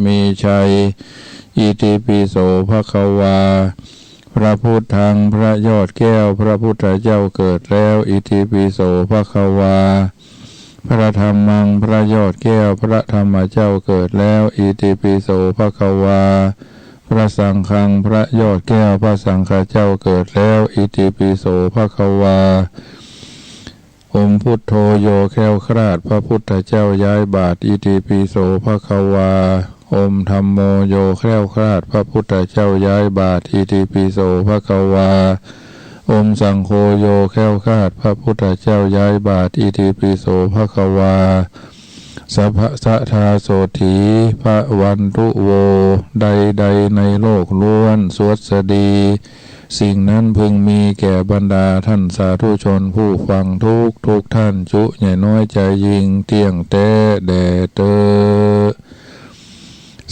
มีชัยอิติปิโสภควาพระพุทธังพระยอดแก้วพระพุทธเจ้าเกิดแล้วอิติปิโสภควาพระธรรมังพระยอดแก้วพระธรรมเจ้าเกิดแล้วอิติปิโสภควาพระสังฆังพระยอดแก้วพระสังฆเจ้าเกิดแล้วอิติปิโสภควาองค์พุทโธโยแคล้วคลาดพระพุทธเจ้าย้ายบาทอิติปิโสภควาองค์ธัมโมโยแคล้วคลาดพระพุทธเจ้าย้ายบาทอิติปิโสภควาองค์สังโฆโยแคล้วคลาดพระพุทธเจ้าย้ายบาทอิติปิโสภควาสัพพะทาโสถีพระวันตุโวใดๆในโลกล้วนสวสดีสิ่งนั้นพึงมีแก่บรรดาท่านสาธุชนผู้ฟังทุกท่านจุใหญ่น้อยใจยิงเที่ยงแต้แด่เตอ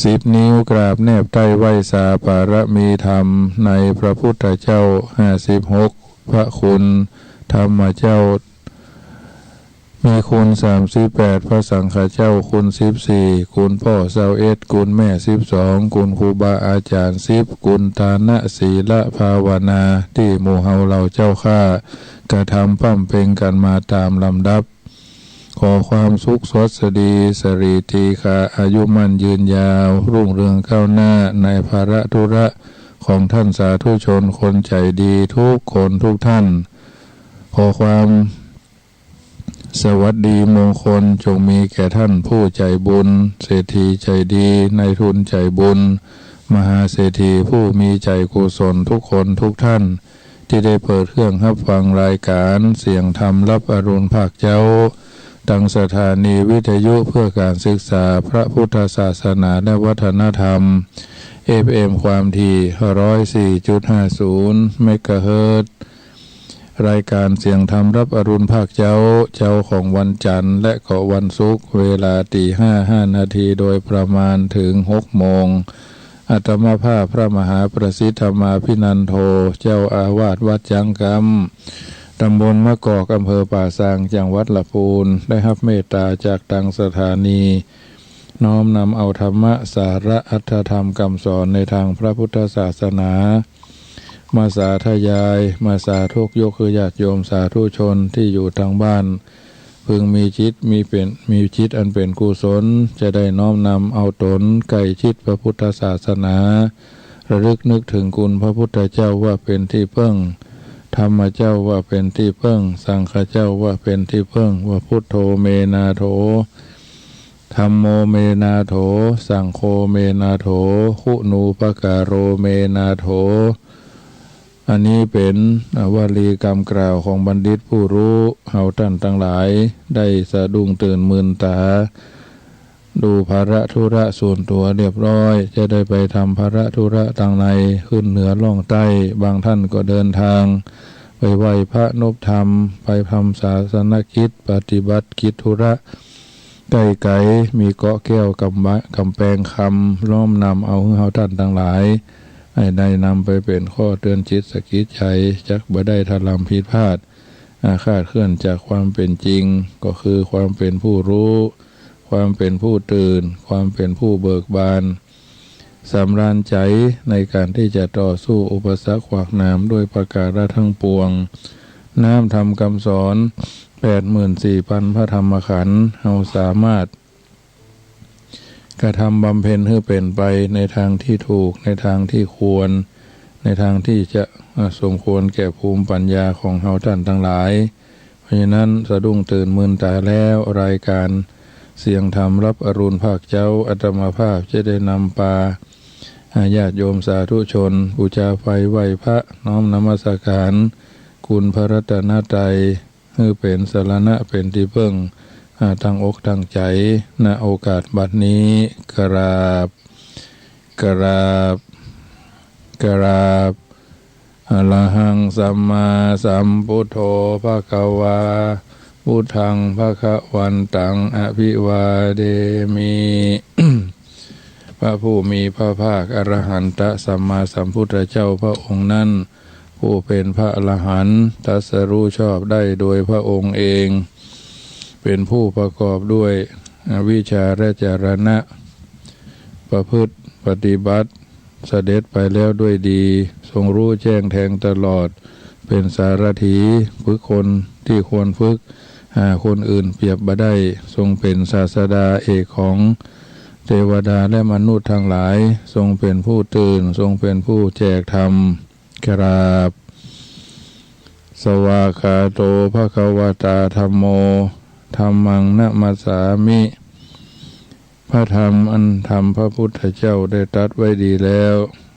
10 นิ้วกราบแนบใต้ไหวสาปารมีธรรมในพระพุทธเจ้า56พระคุณธรรมเจ้ามีคุณ38พระสังฆเจ้าคุณ14คุณพ่อ21คุณแม่12คุณครูบาอาจารย์10คุณทานะศีลภาวนาที่หมู่เฮาเราเจ้าข้ากระทำปั้มเพ็งกันมาตามลำดับขอความสุขสวัสดีสรีทีฆาอายุมั่นยืนยาวรุ่งเรืองก้าวหน้าในภาระธุระของท่านสาธุชนคนใจดีทุกคนทุกท่านขอความสวัสดีมงคลจงมีแก่ท่านผู้ใจบุญเศรษฐีใจดีในทุนใจบุญมหาเศรษฐีผู้มีใจกุศลทุกคนทุกท่านที่ได้เปิดเครื่องรับฟังรายการเสียงธรรมรับอรุณภาคเจ้าตั้งสถานีวิทยุเพื่อการศึกษาพระพุทธศาสนาและวัฒนธรรม FM ความถี่ 104.50 เมกะเฮิรตซ์รายการเสียงธรรมรับอรุณภาคเจ้าของวันจันทร์และก็วันศุกร์เวลา 5:05 นาทีโดยประมาณถึง 6 โมงอาตมาภาพพระมหาประสิทธมาภินันโทเจ้าอาวาสวัดจังกำตำบลมะกอกอำเภอป่าซางจังหวัดลำพูนได้รับเมตตาจากทางสถานีน้อมนำเอาธรรมะสาระอัตถธรรมคำสอนในทางพระพุทธศาสนามาสาธยายมาสาธุยกคือญาติโยมสาธุชนที่อยู่ทางบ้านพึงมีจิตอันเป็นกุศลจะได้น้อมนำเอาตนใกล้ชิดพระพุทธศาสนาระลึกนึกถึงคุณพระพุทธเจ้าว่าเป็นที่พึ่งธรรมเจ้าว่าเป็นที่พึ่งสังฆเจ้าว่าเป็นที่พึ่งว่าพุทโธเมนาโถธัมโมเมนาโถสังโฆเมนาโถคุณูปการโรเมนาโถอันนี้เป็นวลีกรรมกล่าวของบัณฑิตผู้รู้เฮาท่านทั้งหลายได้สะดุ้งตื่นมึนตาดูภาระธุระส่วนตัวเรียบร้อยจะได้ไปทำภาระธุระทางในขึ้นเหนือล่องใต้บางท่านก็เดินทางไปไหว้พระนพธรรมไปทำศาสนกิจปฏิบัติกิจธุระไกลๆมีเกาะแก้วกำแพงคำล้อมนำเอาเฮาท่านทั้งหลายให้ได้นำไปเป็นข้อเตือนจิตสกิดใจจักบ่ได้ทำลำผิดพลาดคลาดเคลื่อนจากความเป็นจริงก็คือความเป็นผู้รู้ความเป็นผู้ตื่นความเป็นผู้เบิกบานสำราญใจในการที่จะต่อสู้อุปสรรคขวากหนามด้วยประการทั้งปวงน้ำธรรมคำสอน 84,000 พระธรรมขันธ์เราสามารถกระทำบำเพ็ญให้เป็นไปในทางที่ถูกในทางที่ควรในทางที่จะสมควรแก่ภูมิปัญญาของเฮาท่านทั้งหลายเพราะฉะนั้นสะดุ้งตื่นมึนตาแล้วรายการเสียงธรรมรับอรุณภาคเจ้าอาตมาภาพจะได้นำปาญาติโยมสาธุชนบูชาไฟไหว้พระน้อมนมัสการคุณพระรัตนตรัยให้เป็นสรณะเป็นที่พึ่งตั้งอกตั้งใจณโอกาสบัดนี้กราบอะระหังสัมมาสัมพุทโธภควาพุทธังภคะวันตังอภิวาเดมิ พระผู้มีพระภาคอรหันตสัมมาสัมพุทธเจ้าพระองค์นั้นผู้เป็นพระอรหันตตรัสรู้ชอบได้โดยพระองค์เองเป็นผู้ประกอบด้วยวิชาและจรณะ ประพฤติปฏิบัติเสด็จไปแล้วด้วยดีทรงรู้แจ้งแทงตลอดเป็นสารถีฝึกคนที่ควรฝึกหาคนอื่นเปรียบบ่ได้ทรงเป็นศาสดาเอกของเทวดาและมนุษย์ทั้งหลายทรงเป็นผู้ตื่นทรงเป็นผู้แจกธรรมกราบสวากขาโตภควตาธัมโมธัมมังนะมัสสามิพระธรรมอันธรรมพระพุทธเจ้าได้ตรัสไว้ดีแล้ว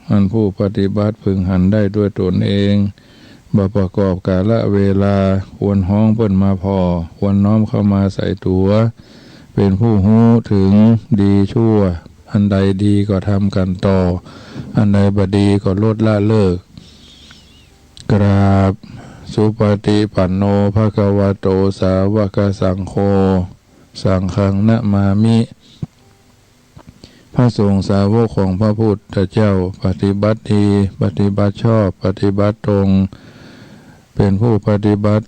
อันผู้ปฏิบัติพึงหันได้ด้วยตนเองบ่ประกอบกาลเวลาควรห้องเปิ้นมาพอควรน้อมเข้ามาใส่ตัวเป็นผู้หู้ถึงดีชั่วอันใดดีก็ทำกันต่ออันใดบดีก็ลดละเลิกกราบสุปฏิปันโนภควโตสาวกสังโฆสังฆังนะมามิพระสงฆ์สาวกของพระพุทธเจ้าปฏิบัติดีปฏิบัติชอบปฏิบัติตรงเป็นผู้ปฏิบัติ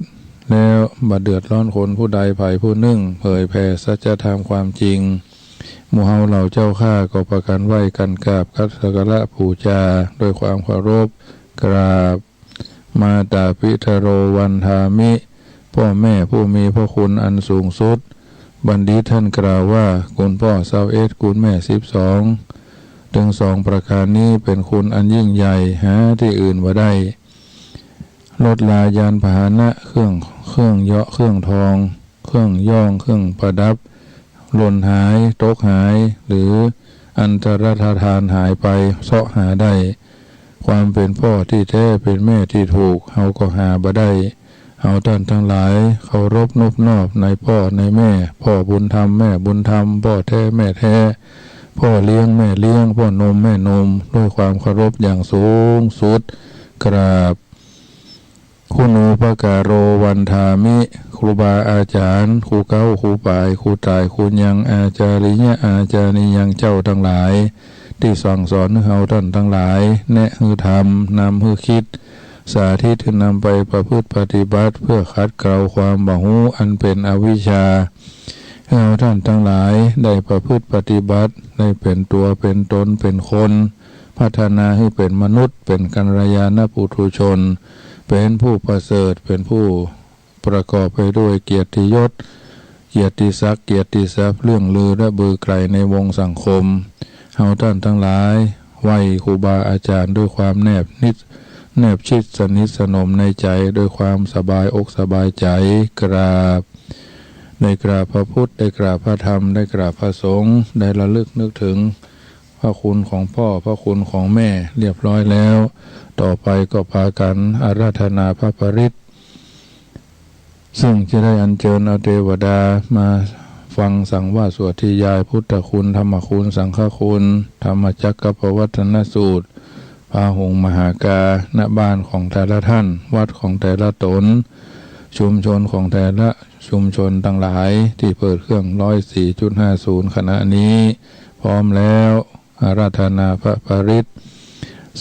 แล้วบัดเดือดร้อนคนผู้ใดภัยผู้หนึ่งเผยแผ่สัจธรรมความจริงหมู่เฮาเหล่าเจ้าข้าก็ประกันไหวกันกราบคัดสักการะบูชาโดยความเคารพกราบมาตาปิทโรวันทามิพ่อแม่ผู้มีพระคุณอันสูงสุดบัณฑิตท่านกล่าวว่าคุณพ่อ21คุณแม่12ถึง2ประการนี้เป็นคุณอันยิ่งใหญ่หาที่อื่นบ่ได้รถลายานพาหนะเครื่องเหาะเครื่องทองเครื่องย่องเครื่องประดับหล่นหายตกหายหรืออันตรธานหายไปเสาะหาได้ความเป็นพ่อที่แท้เป็นแม่ที่ถูกเฮาก็หาบ่ได้เฮาท่านทั้งหลายเคารพนบนอบในพ่อในแม่พ่อบุญธรรมแม่บุญธรรมพ่อแท้แม่แท้พ่อเลี้ยงแม่เลี้ยงพ่อนมแม่นมด้วยความเคารพอย่างสูงสุดกราบคุณูปการโรวันทามิครูบาอาจารย์ครูเก้าครูป่ายครูตายครูยังอาจาริยะอาจาริยังเจ้าทั้งหลายที่สั่งสอนให้เฮาท่านทั้งหลายแนะฮือธรรมนำฮือคิดสาธิตนำไปประพฤติปฏิบัติเพื่อขัดเกลาความบ่ฮู้อันเป็นอวิชชาให้เฮาท่านทั้งหลายได้ประพฤติปฏิบัติได้เป็นตัวเป็นตนเป็นคนพัฒนาให้เป็นมนุษย์เป็นกัลยาณปุถุชนเป็นผู้ประเสริฐเป็นผู้ประกอบไปด้วยเกียรติยศเกียรติศักดิ์เกียรติทรัพย์เรื่องลือและบือไกลในวงสังคมเฮาท่านทั้งหลายไหว้ครูบาอาจารย์ด้วยความแนบชิดสนิทสนมในใจด้วยความสบายอกสบายใจกราบได้กราบพระพุทธได้กราบพระธรรมได้กราบพระสงฆ์ได้ระลึกนึกถึงพระคุณของพ่อพระคุณของแม่เรียบร้อยแล้วต่อไปก็พากันอาราธนาพระปริตรซึ่งจะได้อัญเชิญเอาเทวดามาฟังสังวาสสวดที่ยายพุทธคุณธรรมคุณสังฆคุณธรรมจักรปวัตนสูตรพาหงมหากาณบ้านของแต่ละท่านวัดของแต่ละตนชุมชนของแต่ละชุมชนทั้งหลายที่เปิดเครื่อง104.50ขณะนี้พร้อมแล้วอาราธนาพระปริตร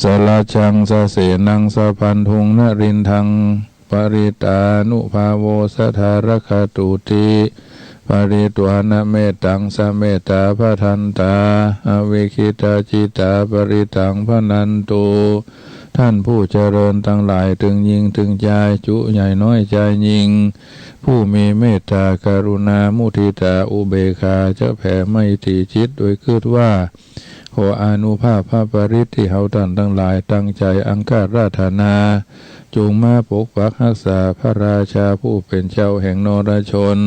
สลาชังสะเสนังสะพันธุงนรินทังปริตานุภาโวสัทธารคตุติปริตวานะเมตังสะเมตตาพระทันตาอเวคิตาจิตาปริตังพนันตุท่านผู้เจริญทั้งหลายถึงยิงถึงใจจุใหญ่น้อยใจยิงผู้มีเมตตากรุณามุทิตาอุเบกขาจะแผ่ไมตรีจิตโดยคิดว่าขออานุภาพพระปริตรที่เฮาท่านทั้งหลายตั้งใจอังการราธนาจงมาปกปักรักษาพระราชาผู้เป็นเจ้าแห่งนรชน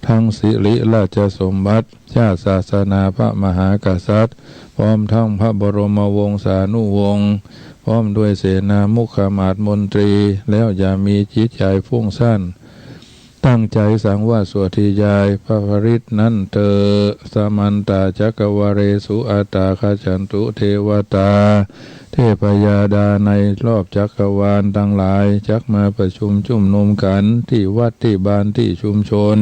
ทั้งสิริราชสมบัติชาติศาสนาพระมหากษัตริย์พร้อมทั้งพระบรมวงศานุวงศ์พร้อมด้วยเสนามุขมาศมนตรีแล้วอย่ามีจิตใจฟุ้งซ่านตั้งใจสังวาสสวดที่ยายพระปริตรนั้นเตสมันตาจักวเรสุอาตาคจันตุเทวตาเทพยาดาในรอบจักรวาลทั้งหลายจักมาประชุมจุ่มนุมกันที่วัดที่บ้านที่ชุมชน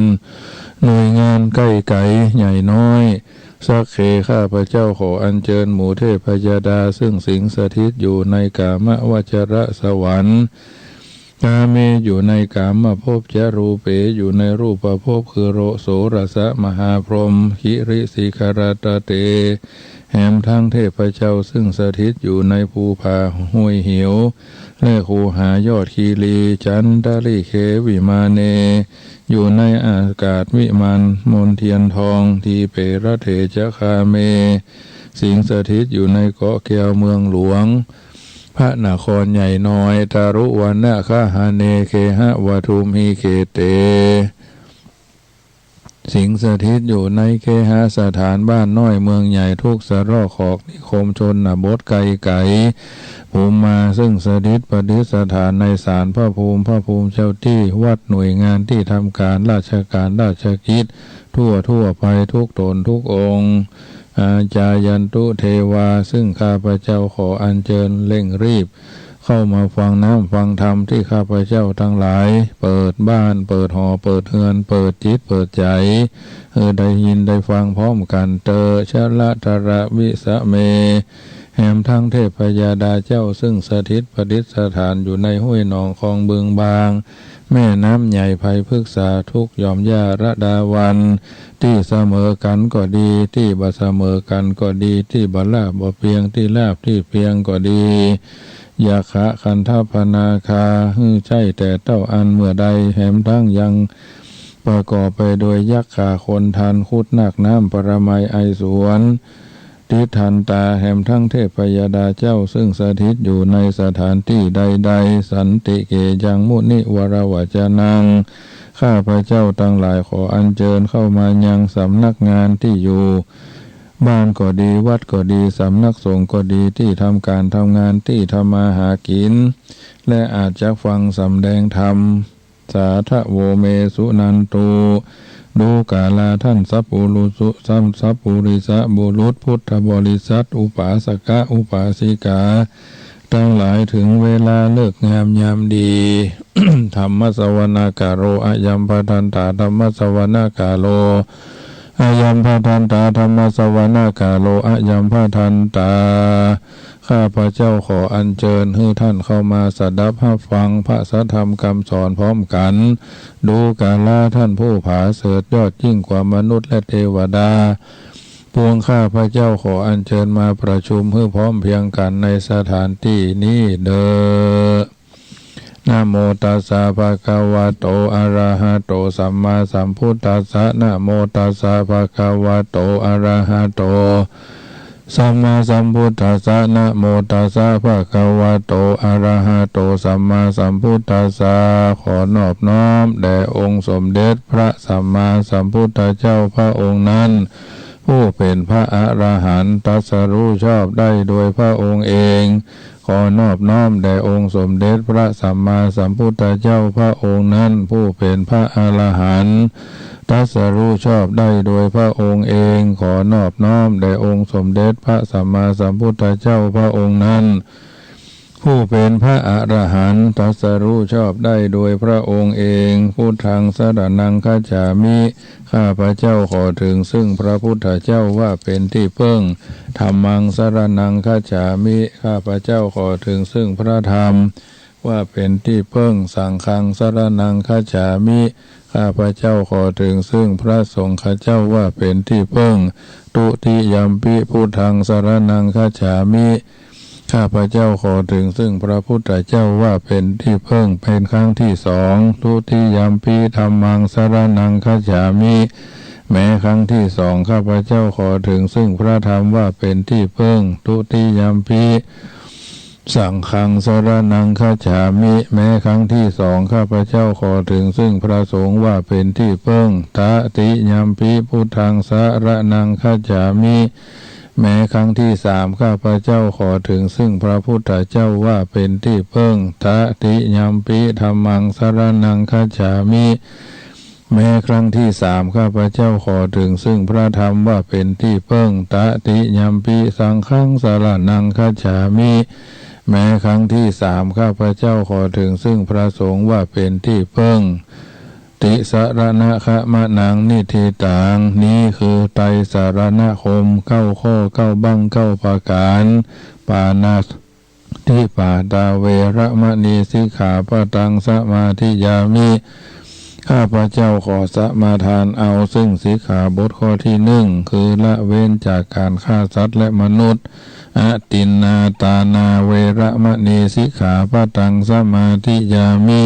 หน่วยงานใกล้ไกลใหญ่น้อยสักเคข้าพระเจ้าขออัญเชิญหมู่เทพยาดาซึ่งสิงสถิตอยู่ในกามวจรสวรรค์กาเมอยู่ในกามภพจรูเปอยู่ในรูปภพคือโรโสรสะมหาพรหมหิริสิขรตเต แหมทั้งเทพเจ้าซึ่งสถิตอยู่ในภูผาห้วยหิวและคูหายอดคีรีจันทริเควิมาเนอยู่ในอากาศวิมานมนเทียนทองทีเปรเถจคาเมสิงสถิตอยู่ในเกาะแก้วเมืองหลวงพระนครใหญ่น้อยตารุวันนะคาหาเนเคหะวทุมหิเคเตสิงสถิตอยู่ในเคหสถานบ้านน้อยเมืองใหญ่ทุกสรอขอกนิคมชนบทไกลไก่ภูมิมาซึ่งสถิตประดิษฐานในศาลพระภูมิเจ้าที่วัดหน่วยงานที่ทำการราชการราชกิจทั่วไปทุกตนทุกองค์อาจายันตุเทวาซึ่งข้าพเจ้าขออัญเชิญเร่งรีบเข้ามาฟังน้ำฟังธรรมที่ข้าพเจ้าทั้งหลายเปิดบ้านเปิดหอเปิดเฮือนเปิดจิตเปิดใจได้ยินได้ฟังพร้อมกันเตชะละตระวิสะเมแห่มทั้งเทพยาดาเจ้าซึ่งสถิตประดิษฐานอยู่ในห้วยหนองคลองบึงบางแม่น้ำใหญ่ไผ่พฤกษาทุกยอมยาระดาวันที่เสมอกันก็ดีที่บ่เสมอกันก็ดีที่บ่ลาบบ่เพียงที่ลาบที่เพียงก็ดียาคะคันธพนาคาใช่แต่เต้าอันเมื่อใดแหมทั้งยังประกอบไปโดยยักษ์ขาคนทันคุดนักน้ำปรมัยไอสวนทิทันตาแห่มทั้งเทพยดาเจ้าซึ่งสถิตอยู่ในสถานที่ใดๆสันติเกยังมุนิวรวจนังข้าพระเจ้าทั้งหลายขออัญเชิญเข้ามายังสำนักงานที่อยู่บ้านก็ดีวัดก็ดีสำนักสงฆ์ก็ดีที่ทำการทำงานที่ทำมาหากินและอาจจะฟังสำแดงธรรมสาธโวเมสุนันตุดูกาลาท่านสัพพุรุสุสัพพุริสะบุรุษพุทธบริษัทอุปาสกะอุปาสิกาทั้งหลายถึงเวลาเลิกงามยามดี ธรรมสวนากาโรอายัมปทันตาธรรมสวนากาโลอายัมปทันตาธรรมสวนากาโลอายัมปทันตาข้าพระเจ้าขออัญเชิญให้ท่านเข้ามาสดับรับฟังพระสัทธรรมคำสอนพร้อมกันดูกาลาท่านผู้ผาเสริฐยอดยิ่งกว่ามนุษย์และเทวดาพวงข้าพระเจ้าขออัญเชิญมาประชุมเพื่อพร้อมเพียงกันในสถานที่นี้เด้อนะโมตัสสะภะคะวะโตอะระหะโตสัมมาสัมพุทธัสสะนะโมตัสสะภะคะวะโตอะระหะโตสัมมาสัมพุทธัสสะนะโมตัสสะภะคะวะโตอะระหะโตสัมมาสัมพุทธัสสะขอนอบน้อมแด่องค์สมเด็จพระสัมมาสัมพุทธเจ้าพระองค์นั้นผู้เป็นพระอรหันตรัสรู้ชอบได้โดยพระองค์เองขอนอบน้อมแด่องค์สมเด็จพระสัมมาสัมพุทธเจ้าพระองค์นั้นผู้เป็นพระอรหันต์ตรัสรู้ชอบได้โดยพระองค์เองขอนอบน้อมแด่องค์สมเด็จพระสัมมาสัมพุทธเจ้าพระองค์นั้นผู้เป็นพระอรหันต์ตรัสรู้ชอบได้โดยพระองค์เองพุทธังสรณังคัจฉามิข้าพระเจ้าขอถึงซึ่งพระพุทธเจ้าว่าเป็นที่พึ่งธัมมังสรณังคัจฉามิข้าพระเจ้าขอถึงซึ่งพระธรรมว่าเป็นที่พึ่งสังฆังสรณังคัจฉามิข้าพระเจ้าขอถึงซึ่งพระสงฆ์เจ้าว่าเป็นที่พึ่งตุติยัมปิพุทธังสรณังคัจฉามิข้าพระเจ้าขอถึงซึ่งพระพุทธเจ้าว่าเป็นที่พึ่งเป็นครั้งที่สองทุติยัมปิธัมมังสรณังคัจฉามิแม้ครั้งที่สองข้าพระเจ้าขอถึงซึ่งพระธรรมว่าเป็นที่พึ่งทุติยัมปิสังฆังสรณังคัจฉามิแม้ครั้งที่สองข้าพเจ้าขอถึงซึ่งพระสงฆ์ว่าเป็นที่พึ่งตติยัมปิพุทธังสรณังคัจฉามิแม้ครั้งที่สามข้าพเจ้าขอถึงซึ่งพระพุทธเจ้าว่าเป็นที่พึ่งตติยัมปิธัมมังสรณังคัจฉามิแม้ครั้งที่สามข้าพเจ้าขอถึงซึ่งพระธรรมว่าเป็นที่พึ่งตติยัมปิสังฆังสรณังคัจฉามิแม้ครั้งที่สามข้าพเจ้าขอถึงซึ่งพระสงฆ์ว่าเป็นที่พึ่งติสรณะคะมะนังนิธิตังนี้คือไตรสรณคม9ข้อ9บั้ง9ประการปานาทิปาตาเวระมณีสิกขาปะตังสมาธิยามิ ข้าพเจ้าขอสมาทานเอาซึ่งสิกขาบทข้อที่หนึ่งคือละเว้นจากการฆ่าสัตว์และมนุษย์อตินนาตานาเวระมะนีสิกขาปะตังสมาธิยามิ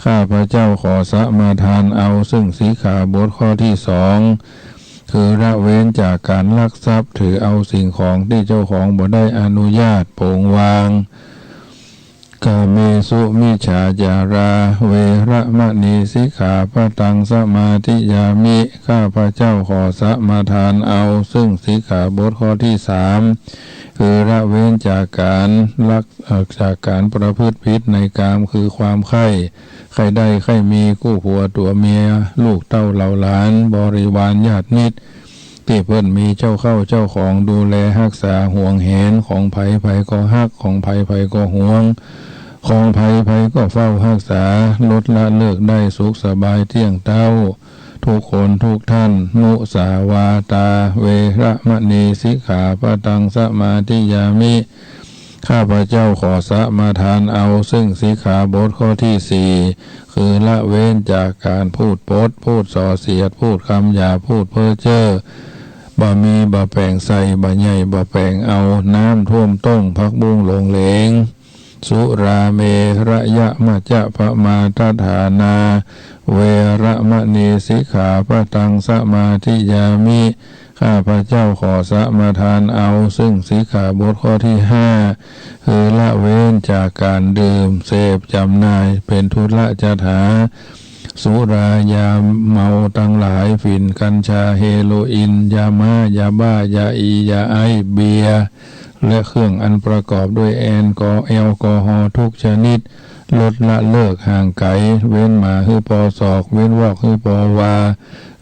ข้าพเจ้าขอสมาทานเอาซึ่งสิกขาบทข้อที่สองคือละเว้นจากการลักทรัพย์ถือเอาสิ่งของที่เจ้าของบ่ได้อนุญาตโปงวางกาเมสุมิจฉาจาราเวระมะนีสิกขาปะตังสมาธิยามิข้าพเจ้าขอสมาทานเอาซึ่งสิกขาบทข้อที่สามคือละเว้นจากการจากการประพฤติผิดในกามคือความใคร่ได้ใคร่มีคู่ผัวตัวเมียลูกเต้าเหล่าหลานบริวารญาติมิตรที่เพิ่นมีเจ้าเข้าเจ้าของดูแลรักษาห่วงแหนของไผก็ฮักของไผก็ห่วงของไผก็เฝ้ารักษาลดละเลิกได้สุขสบายเที่ยงเต้าทุกคนทุกท่านมุสาวาตาเวระมะนีสิกขาปะตังสมาธิยามิข้าพเจ้าขอสมาทานเอาซึ่งสิกขาบทข้อที่สี่คือละเว้นจากการพูดปดพูดส่อเสียดพูดคำหยาพูดเพ้อเจ้อบ่มีบ่แปลงใส่บ่ใหญ่บ่แปลงเอาน้ำท่วมต้งพักบุ้งลงเหลงสุราเมระยะมะจะพะมาตฐานาเวระมะนีสิกขาปะตังสมาธิยามิข้าพเจ้าขอสมาทานเอาซึ่งสิกขาบทข้อที่ห้าคือละเว้นจากการดื่มเสพจำหน่ายเป็นทุละจถาสุรายาเมาตั้งหลายฝิ่นกัญชาเฮโรอีนยามายาบ้ายาอียาไอเบียร์และเครื่องอันประกอบด้วยแอลกอฮอล์ทุกชนิดลดละเลิกห่างไกลเว้นหมาคือปอศอกเว้นวอกคือปอวา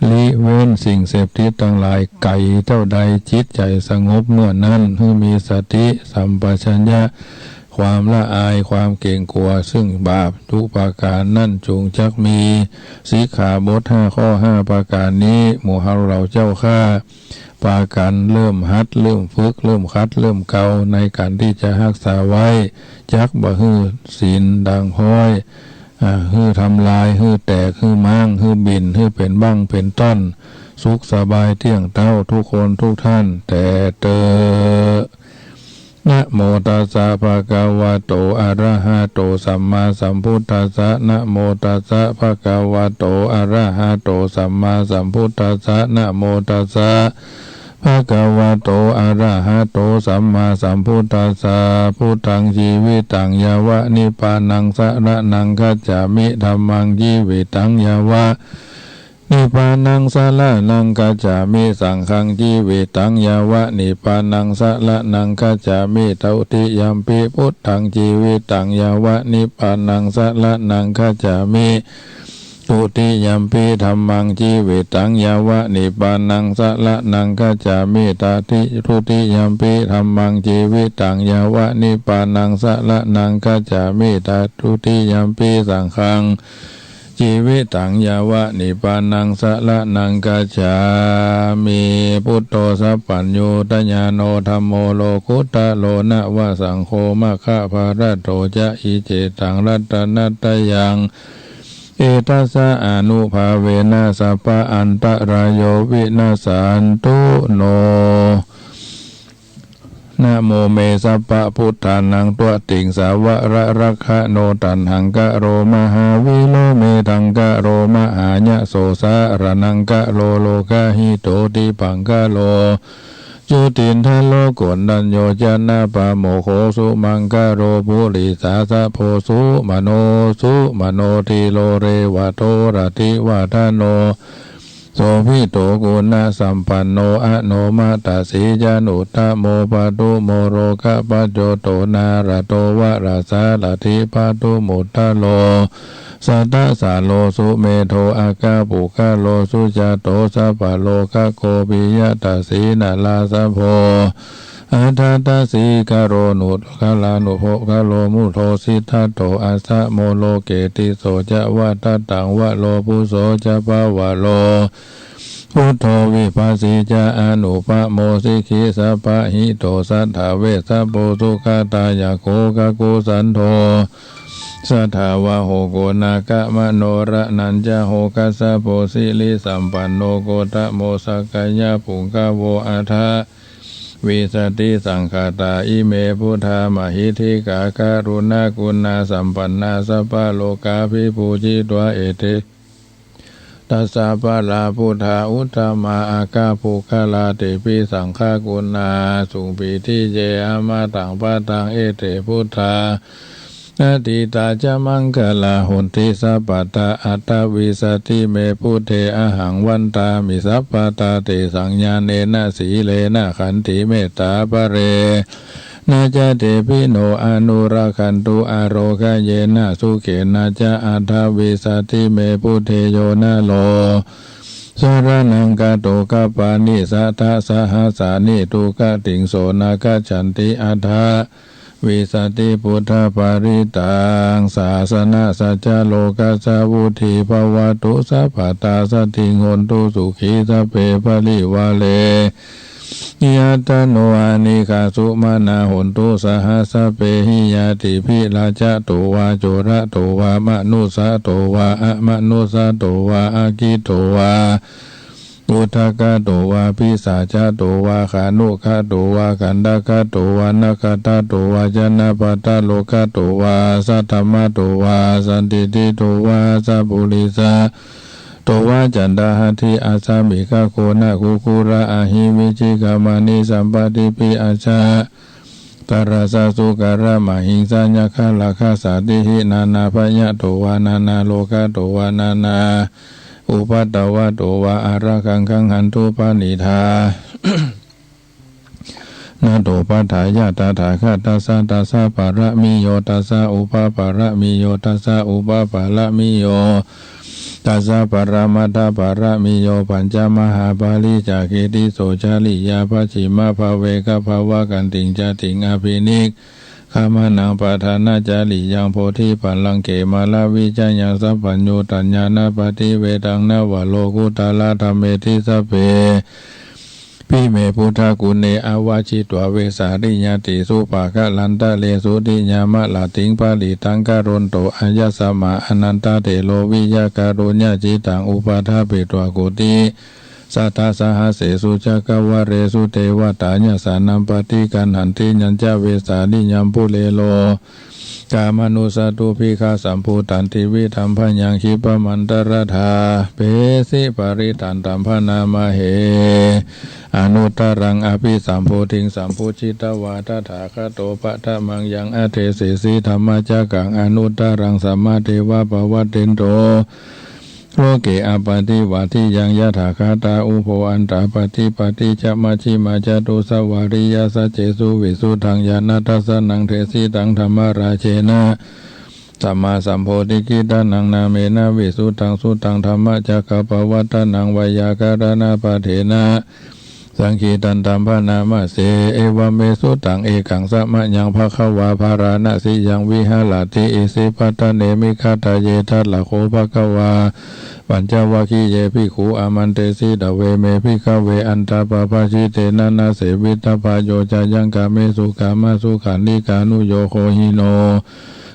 ลิเว้นสิ่งเสพติดทั้งหลายไก่เท่าใดจิตใจสงบเมื่อนั้นคือมีสติสัมปชัญญะความละอายความเกรงกลัวซึ่งบาปทุกประการนั่นจงจักมีสิกขาบท5ข้อ5ประการนี้หมู่เราเจ้าข้าปากันเริ่มหัดเริ่มฝึกเริ่มคัดเริ่มเกาในการที่จะรักษาไว้จักบ่ฮื้อศีลดังพ้อยฮื้อทำลายฮื้อแตกฮื้อมั่งฮื้อบินฮื้อเป็นบ้างเป็นต้นสุขสบายเที่ยงเต้าทุกคนทุกท่านแต่เตอนะโมตัสสะภะคะวะโตอะระหะโตสัมมาสัมพุทธัสสะนะโมตัสสะภะคะวะโตอะระหะโตสัมมาสัมพุทธัสสะนะโมตัสสะภะคะวะโตอะระหะโตสัมมาสัมพุทธัสสะพุทธังชีวิตังยาวะนิพพานังสรณังคัจฉามิธัมมังชีวิตังยาวะนิพพานังสรณังคัจฉามิสังฆังชีวิตังยาวะนิพพานังสรณังคัจฉามิตุติยัมปิพุทธังชีวิตังยาวะนิพพานังสรณังคัจฉามิตุติยัมปิธัมมังชีวิตังยาวะนิพพานังสรณังคัจฉามิทุติยัมปิธัมมังชีวิตังยาวะนิพพานังสรณังคัจฉามิทุติยัมปิสังฆังชีวิตังยาวะนิพพานังสรณังกัจฉามิพุทโธสัพพัญญูตญาโนธัมโมโลกุตตะโลนะวะสังโฆมะคะภารโตจะอิเจตังรัตนัตยังเอตัสสะอนุภาเวนะสัพพะอันตรายโยวินาสันตุโนนะโมเมสัพพะพุทธานังตัวติงสาวะระรักขะโนตันหังกะโรมหาวิโลเมทังกะโรมหาญะโสสะระนังกะโลโลกะหิโตติปังกะโลจุตินทะโลกุณัญโยจนะปะโมโคสุมังกะโรภุริสาสะโพสุมโนทิโลเรวะโทระติวะทะโนโสภิโตกุณะสัมปันโนอะโนมาตสีจานุตโมปะตุโมโรคะปัจโจโตนาระโตวะราสาลทิปะตุมุตตะโลสัตตะสาโลสุเมโทอากาปุกะโลสุจาโตสัพพะโลกะโคปิยะตสีนาลาสะโพอัฏฐตสีกะโรนุคลานุโภคโลมุโทสิทธัตโตอัสสะโมโลเกติโสจะวะตัตตังวะโลภุโสจะภาวะโลพุทโธวิปัสสิจะอนุปะโมสิกิสัพพะหิโตสัทธาเวสัพโพสุขตายะโคกะกุสันโธ สัทธาวะโหโกนากะมโนระนันจะโหกัสสะโพสิลิสัมปันโนโกตะโมสกายะปุงกะโวอาทะวิสติสังขตาอิเมพุทธามหิธิกาการุณากุณาสัมปันนาสัพพะโลกาภิปูจิตวะเอเตตัสสะปะลาพุทธาอุตตมาอากาภูคลาเตปิสังฆากุณาสุปิทิเยอามาตังปะตังเอเตพุทธานาติตาจะมังคลาหุนติสัพพตาอัตตวิสติเมพุทเทอหังวันตามิสัพพตาเตสังญาเนนะสีเลนะขันติเมตตาปะเรนาจเตปิโนอนุราคันตุอโรคเยนะสุเขนะจะอัตถวิสติเมพุทเทโยนะโลสรนังกะโตกะปานิสัทธะสหัสสานิตุกะติงโสนาคฉันติอัฏฐะวิสติพุทธปาริตังศาสนาสัจจโลกัสสะวุธิภวตุสัพพตาสติงโหนตุสุขีสัพเพปริวาเลยะตโนอานิกาสุมานาโหนตุสหัสสะเปหิยาติพิลาจะโตวาโจระโตวามนุสะโตวาอะมนุสะโตวาอากิโตวาอุทกะโตวาปิสาจโตวาขานุขะโตวากันดกะโตวานาคตะโตวาจนะปัตตะโลกะโตวาสัทธมะโตวาสันติติโตวาสัพพุริสะโตวาจันดาหทิอาสามิกะโคนะคุคุระอาหิวิจิกามานิสัมปติปิอาชาตระสะสุการะมหิงสัญญคะลักขสาติหินานาพยะโตวานานาโลกะโตวานานาอุปัตตวะโตวะอาระคังคังหันตุปานิธา นาโตปัฏฐายะตถาคตัสสะตัสสะปะระมิโยตัสสะอุปปะระมิโยตัสสะอุปปะระมิโยตัสสะปะระมัตถะปะระมิโยปัญจมหาปาลิจากขิติโสชาลิยาปัจฉิมภาเวกภาวะกันติงจติงอภินิกขามานังปะทานาจาริยังโพธิปัลลังเกมาลาวิจัยยังสัพพัญโยตัญญาณปฏิเวตังนวโลกุตาลาธรรมเมธิสัพเพพิเมพุทธกุเนอวาชิตวเวสาริญาติสุปากะลันตะเลสุติญามะลาติงปาลิตังกะรนโตอัญญสมาอนันตะเตโลวิยาการุญญาจิตังอุปาทาเปตวกุติสัทธาสหเสสุจักวะเรสุเทวตาญาสานัมปฏิกันหันติญัญจเวสานิญัมปุเลโลกามนุสตุภิกขาสัมภูตันติวิธัมพยังคิปมันตรธาเปสิปริตันตัมพนามเหอนุตตรังอภิสัมโพธิงสัมพุชิตวาตถาคโตปะทะมังยังอเทเสสีธรรมจักกังอนุตตรังสัมมาเทวะปวัตตินโตโลเกอปฏิวัติยังยะถาคาตาอุโภอันตาปฏิปฏิจมัชฌิมาจตุสวาริยาสัจเจสุวิสุทังญาณทัสสนังเทสิตังธรรมราเชนะสัมมาสัมโพธิกิตานังนาเมนะวิสุทังสุตังธรรมจักขปวัตตนังวายาการณาปะเถนะสังคีตันตัมพนามะเสเอวเมสุตังเอกังสัมมะยังภควาภารานะสิยังวิหารติอิสิปัตตเนมิคาตาเยทัลละโคภควาปัญจวัคคีเยภิกขุอามันเตสิดเวเมภิกขเวอันตาปะภาชิเตนะนาเสวิตภาโยจายังกาเมสุกามาสุขันนิกานุโยโคหิโน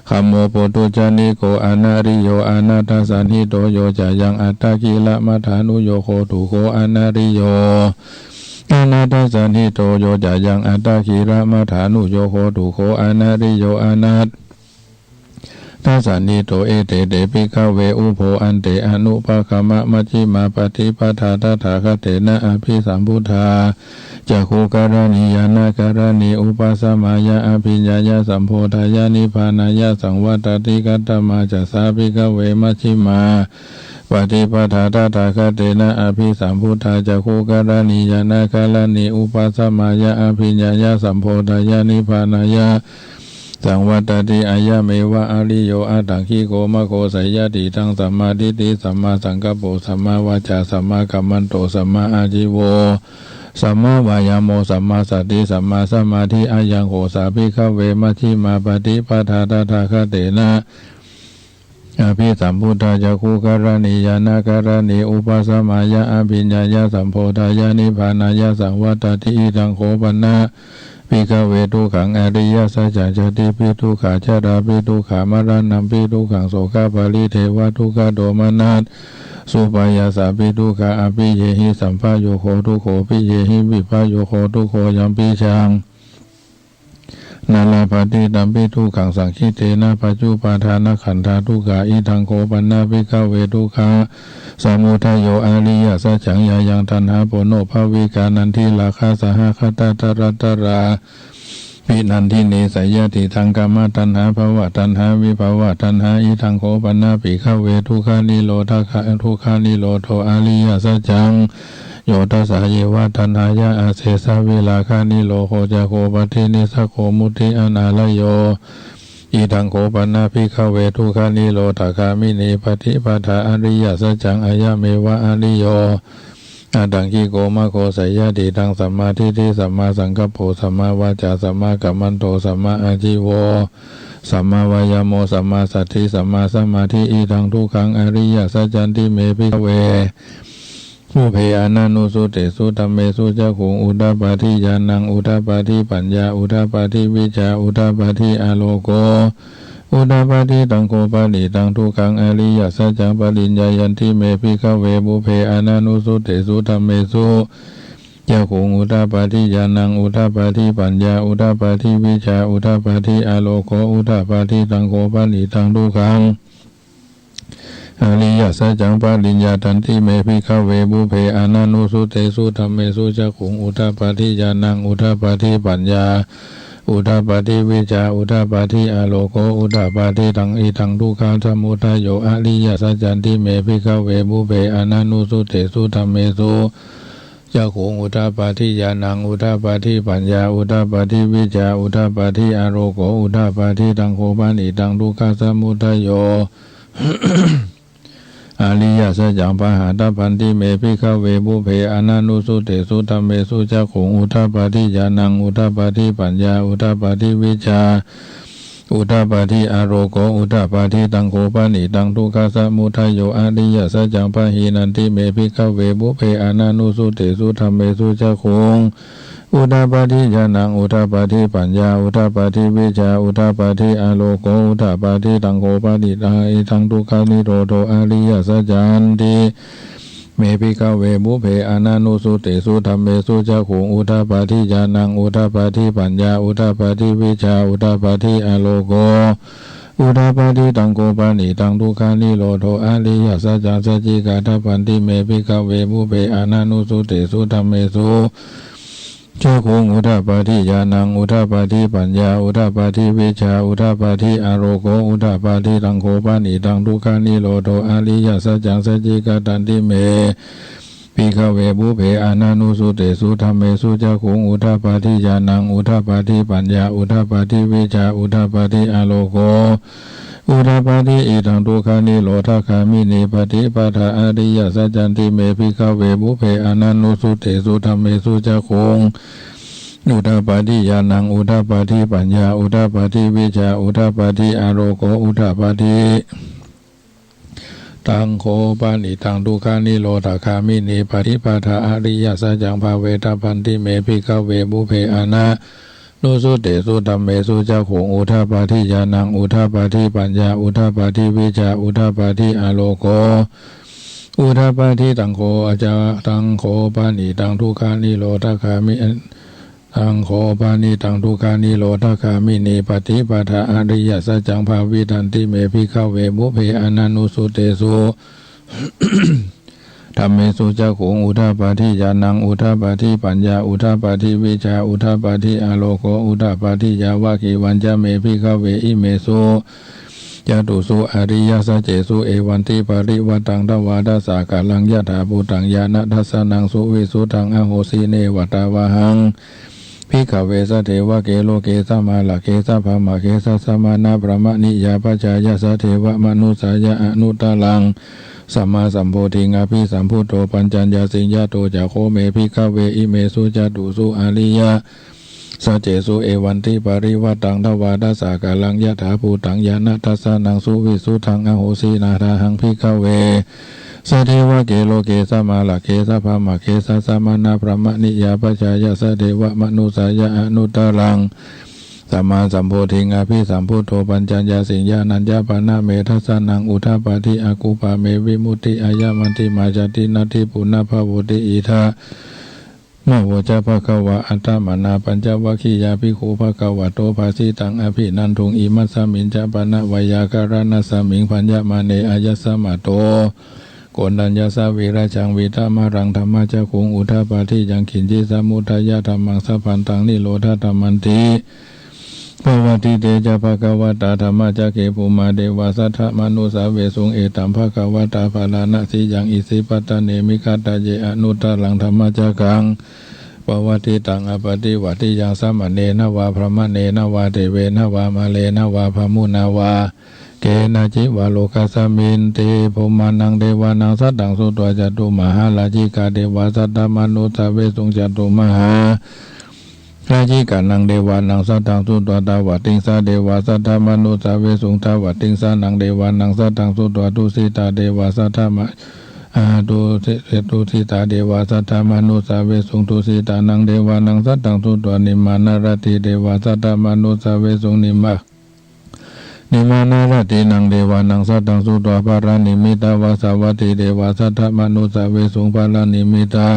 คัมโมโปตุจานิโกอนาริโยอนาทัสสันหิโตโยจายังอัตตะกิละมัฏฐานุโยโคตุโคอนาริโยอนาทัสสันหิโตโยจายังอัตตะกิละมัฏฐานุโยโคตุโคอนาริโยอนาทัสสันหิโตเอเตเตปิกเวอุโภอันเตอนุภคมะมัชฌิมาปฏิปทาตถาคเตนะอภิสัมพุทธาจักขุการณิยานาการณิอุปสมายะอภิญญายะสัมโพธายานิพพานายะสังวัตติกัตตมาจัสสาภิกเวมัชฌิมาปฏิปทาตถาคเตนะอภิสัมพุทธาจักขุการณิยานาการณิอุปสมายะอภิญญายะสัมโพธายานิพพานายะสังวัตติอายะเมวะอริโยอัตถังคิโกมะโคสัยยะติทังสัมมาทิฏฐิสัมมาสังกัปโปสัมมาวาจาสัมมากัมมันโตสัมมาอาจิโวสัมมาวายาโมสัมมาสติสัมมาสมาธิอายังโหสาภิกขเวมัชฌิมาปฏิปทาตถาคเตนะอภิสัมพุทธาจักขุการณิยานาการณิอุปสมายะอภิญญายะสัมโพธายานิพพานายะสังวัตติทังโคปนะเป ภิกขเวทุกขังอริยสัจจจติปิทุกขาชาราปิทุกขามรณะปิทุกขังโสกปาริเทวทุกขโดมนัสสุปายาสาปิทุกขาอภิเยหิสัมภาโยโคทุกโขปิเยหิวิภาโยโคทุกโขยัมปิชังนาลาภติตัมปิทุกขังสังคิเตนะปัจจุปาทานขันธาทุกขาอิทังโคปันนาภิกขเวทุกขาสมุทัยโยอริยสัจจังยายังตัณหาโปโนภวิกานันทิราคาสหคตตรัตราปินันทิเนสยติทังกามตัณหาภวะตัณหาวิภวะตัณหาอิทังโคปันนาภิกขเวทุกขานิโรธาทุกขานิโรโทอริยสัจจังโยตัสสะเยวะตัณหายะอาเสสะวิลาคานิโลโคจโคปฏินิสโคมุติอนาลโยอิทังโคปันนาภิกขเวทุกขานิโรธคามิเนปฏิปทาอริยสัจจังอายะเมวะอริโยอาดังกิโกมะโคสยะติตังสัมมาทิฏฐิสัมมาสังกัปโปสัมมาวาจาสัมมากัมมันโตสัมมาอาชีโวสัมมาวายโมสัมมาสัทธิสัมมาสมาธิอิทังทุกขังอริยสัจจันติเมภิกขเวผู้เพอานานุสุเตสุธัมเมสุจักขุงอุทาปาทิญาณังอุทาปาทิปัญญาอุทาปาทิวิชาอุทาปาทิอโลโกอุทาปาทิตังโคปานิตังทุกขังอริยสัจจังปริญญายันติเมภิกขเวบุเพอานานุสุเตสุธัมเมสุจักขุงอุทาปาทิญาณังอุทาปาทิปัญญาอุทาปาทิวิชาอุทาปาทิอโลโกอุทาปาทิตังโคปานิตังทุกขังอริยสัจจังปริญญาทันติเมภิกขเวบุเพอานานุสุเตสุธัมเมสุจักขุงอุทาปาทิญาณังอุทาปาทิปัญญาอุทาปาทิวิชาอุทาปาทิอโลโกอุทาปาทิตังอิทังทุกขังสมุทัยโยอริยสัจจันติเมภิกขเวบุเพอานานุสุเตสุธัมเมสุจักขุงอุทาปาทิญาณังอุทาปาทิปัญญาอุทาปาทิวิชาอุทาปาทิอโลโกอุทาปาทิตังโคปานิตังทุกขังสมุทัยโยอริยสัจจังปหาตพันธิเมภิกขเวบุเพอานานุสุเตสุธัมเมสุจักขุงอุทาปาทิญาณังอุทาปาทิปัญญาอุทาปาทิวิชาอุทาปาทิอโรโกอุทาปาทิตังโคปานิตังทุกขสมุทัยโยอริยสัจจังปหินันติเมภิกขเวบุเพอานานุสุเตสุธัมเมสุจักขุงอุทาปาทิญาณังอุทาปาทิปัญญาอุทาปาทิวิชาอุทาปาทิอโลโกอุทาปาทิตังโคปานิตังทุกขานิโรโธอริยสัจจันติเมภิกขเวบุเพอานานุสุเตสุธัมเมสุจักขุงอุทาปาทิญาณังอุทาปาทิปัญญาอุทาปาทิวิชาอุทาปาทิอโลโกอุทาปาทิตังโคปานิตังทุกขานิโรโธอริยสัจจังสัจจิกาทัพพันธิเมภิกขเวบุเพอานานุสุเตสุธัมเมสุจักขุงอุทาปาทิญาณังอุทาปาทิปัญญาอุทาปาทิวิชาอุทาปาทิอโรโกอุทาปาทิตังโคปานิตังทุกขานิโรโธอริยสัจจังสัจจิกาตันติเมภิกขเวบุเพอานานุสุเตสุธัมเมสุจักขุงอุทาปาทิญาณังอุทาปาทิปัญญาอุทาปาทิวิชาอุทาปาทิอโลโกอุทาปาทิอิทังทุกขานิโรธคามิเนปฏิปทาอริยสัจจันติเมภิกขเวบุเพอานานุสุเตสุธัมเมสุจักขุงอุทาปาทิญาณังอุทาปาทิปัญญาอุทาปาทิวิชาอุทาปาทิอโลโกอุทาปาทิตังโคปานิตังทุกขานิโรธคามิเนปฏิปทาอริยสัจจังภาเวทพันธิเมภิกขเวบุเพอานานุสุเตสุธัมเมสุจักขุงอุทาปาทิญาณังอุทาปาทิปัญญาอุทาปาทิวิชาอุทาปาทิอโลโกอุทาปาทิตังโคอาจาตังโคปานิตังทุกขานิโรธคามิตังโคปานิตังทุกขานิโรธคามิเนปฏิปทาอริยสัจจังภาวิทันติเมภิกขเวบุเพอานานุสุเตสุธัมเมสุจักขุงอุทาปาทิญาณังอุทาปาทิปัญญาอุทาปาทิวิชาอุทาปาทิอโลโกอุทาปาทิยาวะกิวันจะเมภิกขเวอิเมสุจตุสุอริยสัจเจสุเอวันติปริวัตังทวาดาสากาลังยะถาภูตังญาณทัสสนังสุวิสุตังอโหสีเนวตาวะหังภิกขเวสเทวะเกโลเกสมาลเกสภามะเกสสมานาปรมนิยาปัจจายสเทวะมนุสายะอนุตตลังสัมมาสัมโพธิงาภิสัมพุทโธปัญจัญญาสิญญาโตจาโคเมภิกขเวอิเมสุจตุสุอริยสัจเจสุเอวันติปริวัตังทวาดาสากาลังยะถาภูตังญาณทัสสนังสุวิสุทังอโหสีนาทาหังภิกขเว สเทวะเกโลเกสมาลาเกสภามะเกสสมานาพระมณิยาปัจจายสเทวะมนุสายะอนุตตรังสัมมาสัมโพธิงาภิสัมพุทโธปัญจญาสิญญาณัญญาปานาเมทัสสนังอุทาปาทิอากุปาเมวิมุตติอายามันติมาจตินาทิปุณภาวุติอิทามะโวจะภะคะวะอัตตมนาปัญจวัคคียาภิกขุภะคะวะโตภาสิตังอภินันทุงอิมัสสมิงจะปนะวยาการณสมิงพัญญมาเนอายัสสมะโตโกณัญญาสาวิราชังวิตามารังธรรมะจะคุงอุทาปาทิยังขินจิสมุทัยยะธรรมังสัพพันตังนิโรธาธรรมันติภวติเตจะภะคะวะตาธรรมะจะเกปุมาเดวาสัทธมนุสาเวสุงเอตัมภะคะวะตาภาลานะสิยังอิสิปัตตเนมิคัตตะเยอนุตตรังธรรมะจะกังปวัติตังอปฏิวัติยังสัมมเนนะวาพระมะเนนะวาเทเวนะวามาเลนะวาพมุนาวาเกนะจิวาโลกัสสมินเตภุมานังเดวานังสัตตังสุตวะจตุมหาลาจิกาเดวาสัตตมนุสาเวสุงจตุมหาราจิกานังเดวานังสัตตังสุตวะตาวติงสาเดวาสัตตมนุสาเวสุงทาวติงสานังเดวานังสัตตังสุตวะตุสิตาเดวาสัตตมะตุสิตาเดวาสัทธามนุสาเวสุงตุสิตานังเดวานังสัตตังสุตวะนิมานารติเดวาสัทธามนุสาเวสุงนิมานารตินังเดวานังสัตตังสุตวะภารานิมิตาวาสาวัติเดวาสัทธามนุสาเวสุงภารานิมิตา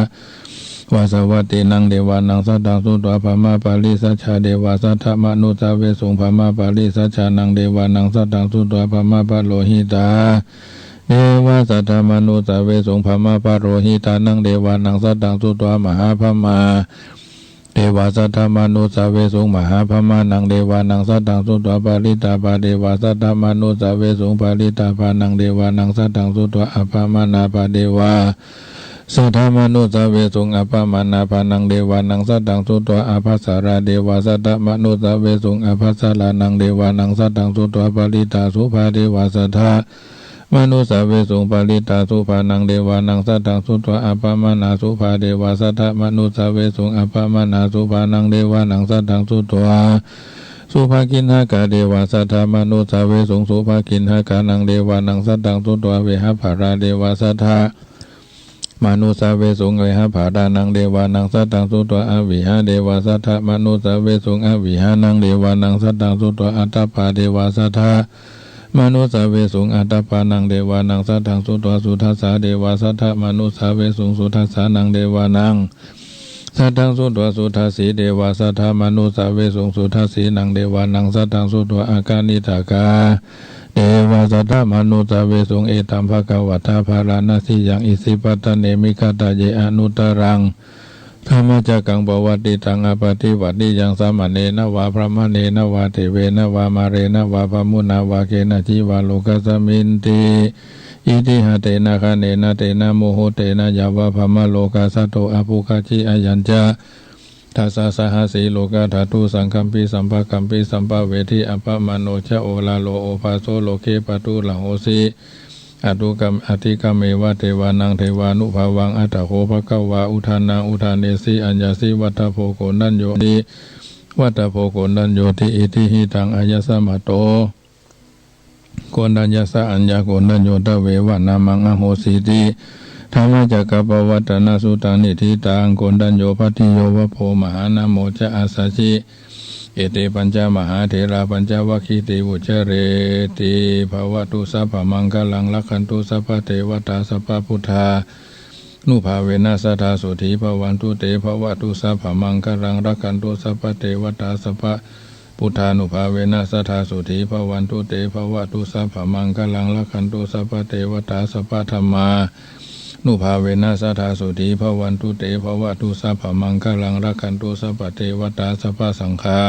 วาสาวัตินังเดวานังสัตตังสุตวะภมาปาลิสัจฉาเดวาสัทธามนุสาเวสุงภมาปาลิสัจฉานังเดวานังสัตตังสุตวะภมาปาโลหิตาเดวาสัทธมนุสาเวสุงภมาปโรหิตานังเดวานังสัตตังสุตวะมหาภมาเดวาสัทธมนุสาเวสุงมหาภมานังเดวานังสัตตังสุตวะปาริตาภาเดวาสัทธมนุสาเวสุงปาริตาภานังเดวานังสัตตังสุตวะอภามานาภาเดวาสัทธมนุสาเวสุงอภามานาภานังเดวานังสัตตังสุตวะอภัสสาราเดวาสัทธมนุสาเวสุงอภัสสารานังเดวานังสัตตังสุตวะปาริตาสุภาเดวาสัทธมนุสาเวสุงปาริตาสุภานังเดวานังสัตตังสุตวะอภามานาสุภาเดวาสัทธมนุสาเวสุงอภามานาสุภานังเดวานังสัตตังสุตวะสุภากินหากาเดวาสัทธมนุสาเวสุงสุภากินหากานังเดวานังสัตตังสุตวะเวหภาราเดวาสัทธมนุสาเวสุงเวหภารานังเดวานังสัตตังสุตวะอวิหาเดวาสัทธมนุสาเวสุงอวิหานังเดวานังสัตตังสุตวะอัตตปาเดวาสัทธมนุสาเวสุงอัตตปานังเดวานังสัทธังสุตวะสุทัสสะเดวาสัทธมนุสาเวสุงสุทัสสะนังเดวานังสัทธังสุตวะสุทัสสีเดวาสัทธมนุสาเวสุงสุทัสสีนังเดวานังสัทธังสุตวะอากานิทากาเดวาสัทธมนุสาเวสุงเอตัมภะคะวะตาภารานะสิยังอิสิปัตตเนมิคัตตะเยอนุตตรังธรรมจักกังปวัตติตังอปฏิวัติยังสัมมเนนะวาพระมะเนนะวาเทเวนะวามาเรนะวาพมุนาวาเกนะจิวาโลกัสสมินติอิติหะเตนะคะเนนะเตนะโมโหเตนะยาวะพมะโลกัสสโตอภุคจิอายัญจทัสสะสหสีโลกธาตุสังคัมปิสัมภคัมปิสัมภเวทิอัปปมโนชะโอลาโลโอภาโสโลเกปตุลังโอสิอตุกรรมอธิกรรมเมวะเทวานังเทวานุภาวังอัตถโคภะคะวาอุทานังอุทานเนสีอัญญาสีวัตถโพโกนัญโยติวัตถโพโกนัญโยติอิทิหิตังอายัสสมะโตโกนัญญาสะอัญญาโกนัญโยตเววะนามังอโหสิติธรรมจักกัปปวัตตนาสุตังนิธิตังโกนัญโยภัตติโยวะโพมหานะโมจะอาสาชิเอเตปัญจมหาเถระปัญจวัคคีติวุจเรติภวตุสัพพมังคลังลักขันตุสัพพเทวตาสัพพพุทธานุภาเวนะสัทธาสุธีภวันตุเตภวตุสัพพมังคลังลักขันตุสัพพเทวตาสัพพพุทธานุภาเวนะสัทธาสุธีภวันตุเตภวตุสัพพมังคลังลักขันตุสัพพเทวตาสัพพธัมมานุภาเวนะสัทธาสุธีภวันตุเตภวตุสัพพมังคลังรักขันตุสัพพเทวตาสัพพสังฆา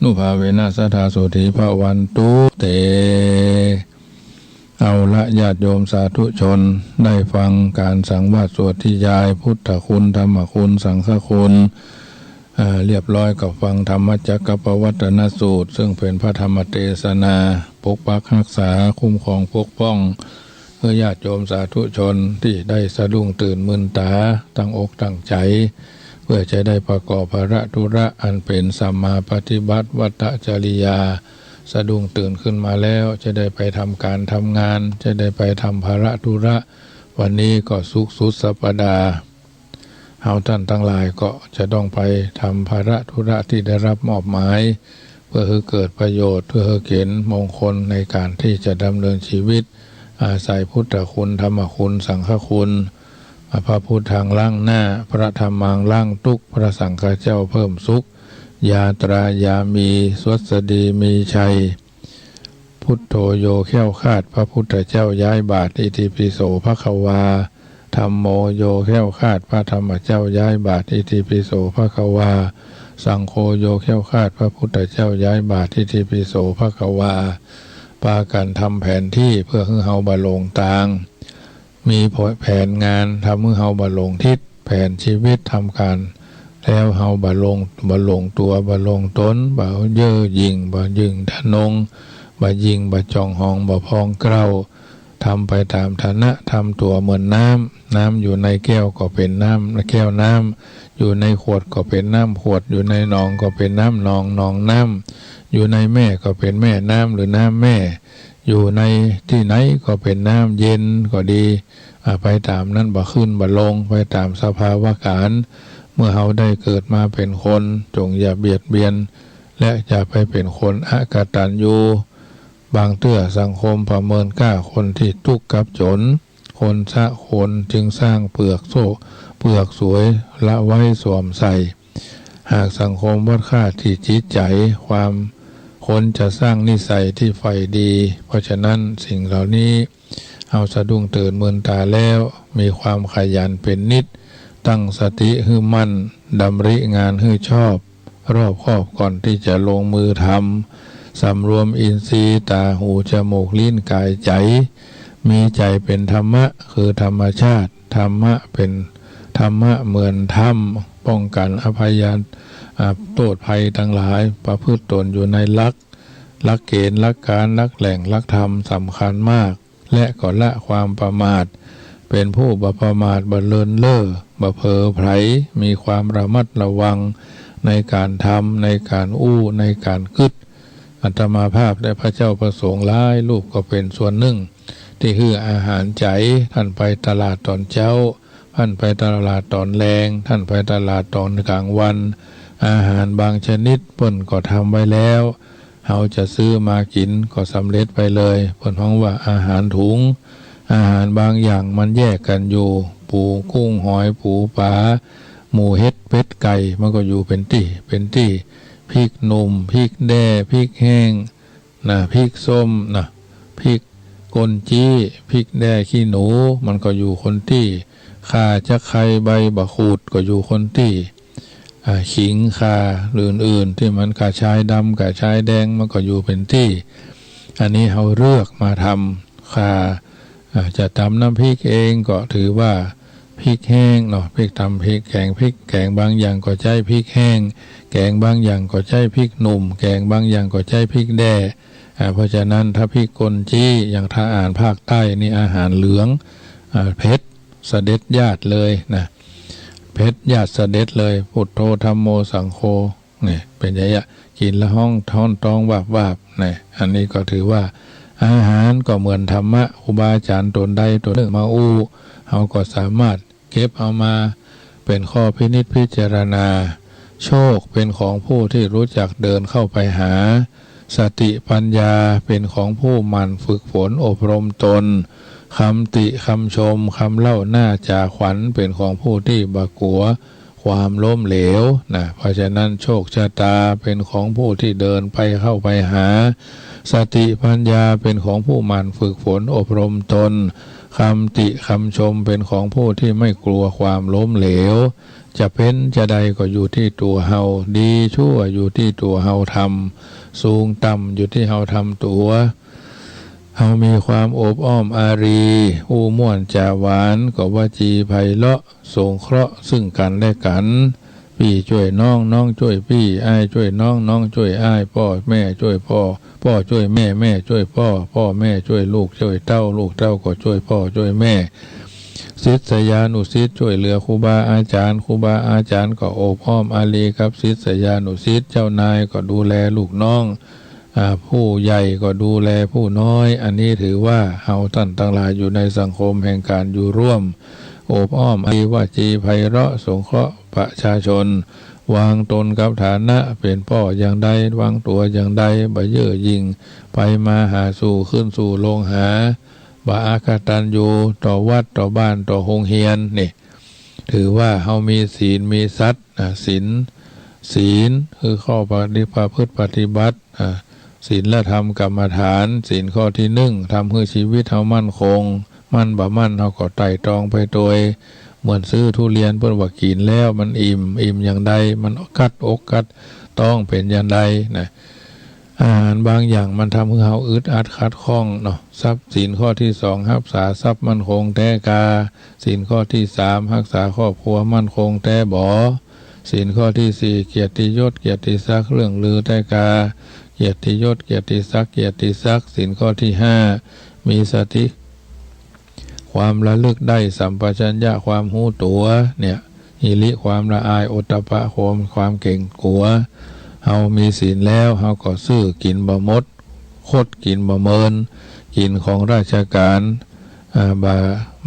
นุภาเวนะสัทธาสุธีภวันตุเตเอาละญาติโยมสาธุชนได้ฟังการสังวาสสวดที่ยายพุทธคุณธรรมคุณสังฆคุณเรียบร้อยกับฟังธรรมจักรปวัตตนสูตรซึ่งเป็นพระธรรมเทศนาปกปักรักษาคุ้มครองปกป้องเพื่อญาติโยมสาธุชนที่ได้สะดุ้งตื่นมึนตาตั้งอกตั้งใจเพื่อจะได้ประกอบภารธุระอันเป็นสัมมาปฏิบัติวัตตจริยาสะดุ้งตื่นขึ้นมาแล้วจะได้ไปทำการทำงานจะได้ไปทำภารธุระพ วันนี้ก็สุขสุดสัปดาห์เฮาท่านทั้งหลายก็จะต้องไปทำภาระธุระที่ได้รับมอบหมายเพื่อให้เกิดประโยชน์เพื่อให้เห็นมงคลในการที่จะดำเนินชีวิตอาศัยพุทธคุณธรรมคุณสังฆคุณพระพุทธังล่างหน้าพระธรรมังล่างทุกพระสังฆเจ้าเพิ่มสุขยาตรายามีสวัสดีมีชัยพุทโธโยแค้วคาดพระพุทธเจ้าย้ายบาทอิติปิโสภควาธัมโมโยแค้วคาดพระธรรมเจ้าย้ายบาทอิติปิโสภควาสังโฆโยแค้วคาดพระพุทธเจ้าย้ายบาทอิติปิโสภควาปากันทำแผนที่เพื่อให้เฮาบะลงตางมีแผนงานทำให้เฮาบะลงทิศแผนชีวิตทำการแล้วเฮาบะลงตัวบะลงตนบ่เย่อหยิ่งบ่ยึงทะนงบ่ยิงบ่จองหองบ่พองเกล้าทำไปตามฐานะทำตัวเหมือนน้ำอยู่ในแก้วก็เป็นน้ำแก้วน้ำอยู่ในขวดก็เป็นน้ำขวดอยู่ในหนองก็เป็นน้ำหนองน้ำอยู่ในแม่ก็เป็นแม่น้ำหรือน้ำแม่อยู่ในที่ไหนก็เป็นน้ำเย็นก็ดีไปตามนั้นบ่ขึ้นบ่ลงไปตามสภาวะการเมื่อเราได้เกิดมาเป็นคนจงอย่าเบียดเบียนและอย่าไปเป็นคนอกตัญญูบางเตื้อสังคมประเมินกล้าคนที่ทุกข์กับจนคนจึงสร้างเปลือกโซ่เปลือกสวยละไว้สวมใส่หากสังคมวัดค่าที่จิตใจความคนจะสร้างนิสัยที่ใฝ่ดีเพราะฉะนั้นสิ่งเหล่านี้เอาสะดุ้งตื่นเมือนตาแล้วมีความขยันเป็นนิดตั้งสติให้มั่นดำริงานให้ชอบรอบคอบก่อนที่จะลงมือทำสำรวมอินทรีย์ตาหูจมูกลิ้นกายใจมีใจเป็นธรรมะคือธรรมชาติธรรมะเป็นธรรมะเหมือนธรรมป้องกันอภัยโทษภัยทั้งหลายประพฤติตนอยู่ในหลักเกณฑ์หลักการหลักแหล่งหลักธรรมสำคัญมากและก็ละความประมาทเป็นผู้บ่ประมาทบ่เลินเล่อบ่เผลอไผลมีความระมัดระวังในการทำในการในการคิดอาตมาภาพและพระเจ้าประสงค์หลายรูปก็เป็นส่วนหนึ่งที่คืออาหารใจท่านไปตลาดตอนเช้าท่านไปตลาดตอนแรงท่านไปตลาดตอนกลางวันอาหารบางชนิดเพิ่นก็ทำไว้แล้วเราจะซื้อมากินก็สำเร็จไปเลยเพิ่นฮ้องว่าอาหารถุงอาหารบางอย่างมันแยกกันอยู่ปูกุ้งหอยปูปลาหมูเห็ดเป็ดไก่มันก็อยู่เป็นที่พริกหนุ่มพริกแด่พริกแห้งพริกส้มพริกก้นจี้พริกแด่ขี้หนูมันก็อยู่คนที่ข่าจะไข่ใบบะขูดก็อยู่คนที่ขิงข่าหรืออื่นๆที่มันกระชายดำกระชายแดงมันก็อยู่เป็นที่อันนี้เราเลือกมาทำข่าจะตำน้ำพริกเองก็ถือว่าพริกแห้งพริกตำพริกแกงบางอย่างก็ใช้พริกแห้งแกงบางอย่างก็ใช้พริกหนุ่มแกงบางอย่างก็ใช้พริกแด่เพราะฉะนั้นถ้าพริกกลจี้อย่างถ้าอ่านภาคใต้นี่อาหารเหลืองเผ็ดเสด็จญาติเลยเผ็ดญาติเสด็จเลยพุทโธธัมโมสังโฆนี่เป็นอย่างนี้กินละห้องท้อนต้องวาบนี่อันนี้ก็ถือว่าอาหารก็เหมือนธรรมะครูบาอาจารย์ตนใดตนหนึ่งมาเราก็สามารถเก็บเอามาเป็นข้อพินิจพิจารณาโชคเป็นของผู้ที่รู้จักเดินเข้าไปหาสติปัญญาเป็นของผู้หมั่นฝึกฝนอบรมตนคำติคำชมคำเล่าหน้าจาขวัญเป็นของผู้ที่บกลัวความล้มเหลวเพราะฉะนั้นโชคชะตาเป็นของผู้ที่เดินไปเข้าไปหาสติปัญญาเป็นของผู้หมั่นฝึกฝนอบรมตนคำติคำชมเป็นของผู้ที่ไม่กลัวความล้มเหลวจะเป็นจะใดก็อยู่ที่ตัวเฮาดีชั่วอยู่ที่ตัวเฮาทำสูงต่ำอยู่ที่เฮาทำตัวเฮามีความอบอ้อมอารีม่วนจาหวานก็วจีไพเราะสงเคราะห์ซึ่งกันและกันพี่ช่วยน้องน้องช่วยพี่อ้ายช่วยน้องน้องช่วยอ้ายพ่อแม่ช่วยพ่อพ่อช่วยแม่แม่ช่วยพ่อพ่อแม่ช่วยลูกช่วยเต้าลูกเต้าก็ช่วยพ่อช่วยแม่ศิษยานุศิษย์ช่วยเหลือครูบาอาจารย์ก็โอบอ้อมอารีกับศิษยานุศิษย์เจ้านายก็ดูแลลูกน้อง ผู้ใหญ่ก็ดูแลผู้น้อยอันนี้ถือว่าเฮาท่านทั้งหลายอยู่ในสังคมแห่งการอยู่ร่วมโอบอ้อมอารีว่าจีไพเราะสงเคราะห์ประชาชนวางตนกับฐานะเป็นพ่ออย่างใดวางตัวอย่างใดบ่เย่อหยิ่งไปมาหาสู่ขึ้นสู่โลงหาบ่อากตัญญูต่อวัดต่อบ้านต่อโรงเรียนนี่ถือว่าเฮามีศีลมีสัตย์ศีลคือข้อปฏิบัติพฤติปฏิบัติศีลและธรรมกรรมฐานศีลข้อที่1ทำให้ชีวิตเฮามั่นคงมั่นบ่มั่นเฮาก็ไต่ตรองไปโดยเหมือนซื้อทุเรียนเพิ่นว่ากินแล้วมันอิ่มอย่างใดมันกัดอกกัดต้องเป็นอย่างใดนะอาหารบางอย่างมันทำให้เฮาอึดอัดขัดข้องเนาะทรัพย์ศีลข้อที่2รักษาทรัพย์มั่นคงแต่กาศีลข้อที่3รักษาครอบครัวมั่นคงแต่บ่ศีลข้อที่4เกียรติยศเกียรติศักดิ์เรื่องลือแต่กาเกียรติยศเกียรติศักดิ์ศีลข้อที่5มีสติความระลึกได้สัมปชัญญะความรู้ตัวเนี่ยหิริความละอายโอตตัปปะความเก่งกลัวเฮามีศีลแล้วเฮาก็ซื้อกินบ่หมดคดกินบ่เมินกินของราชการ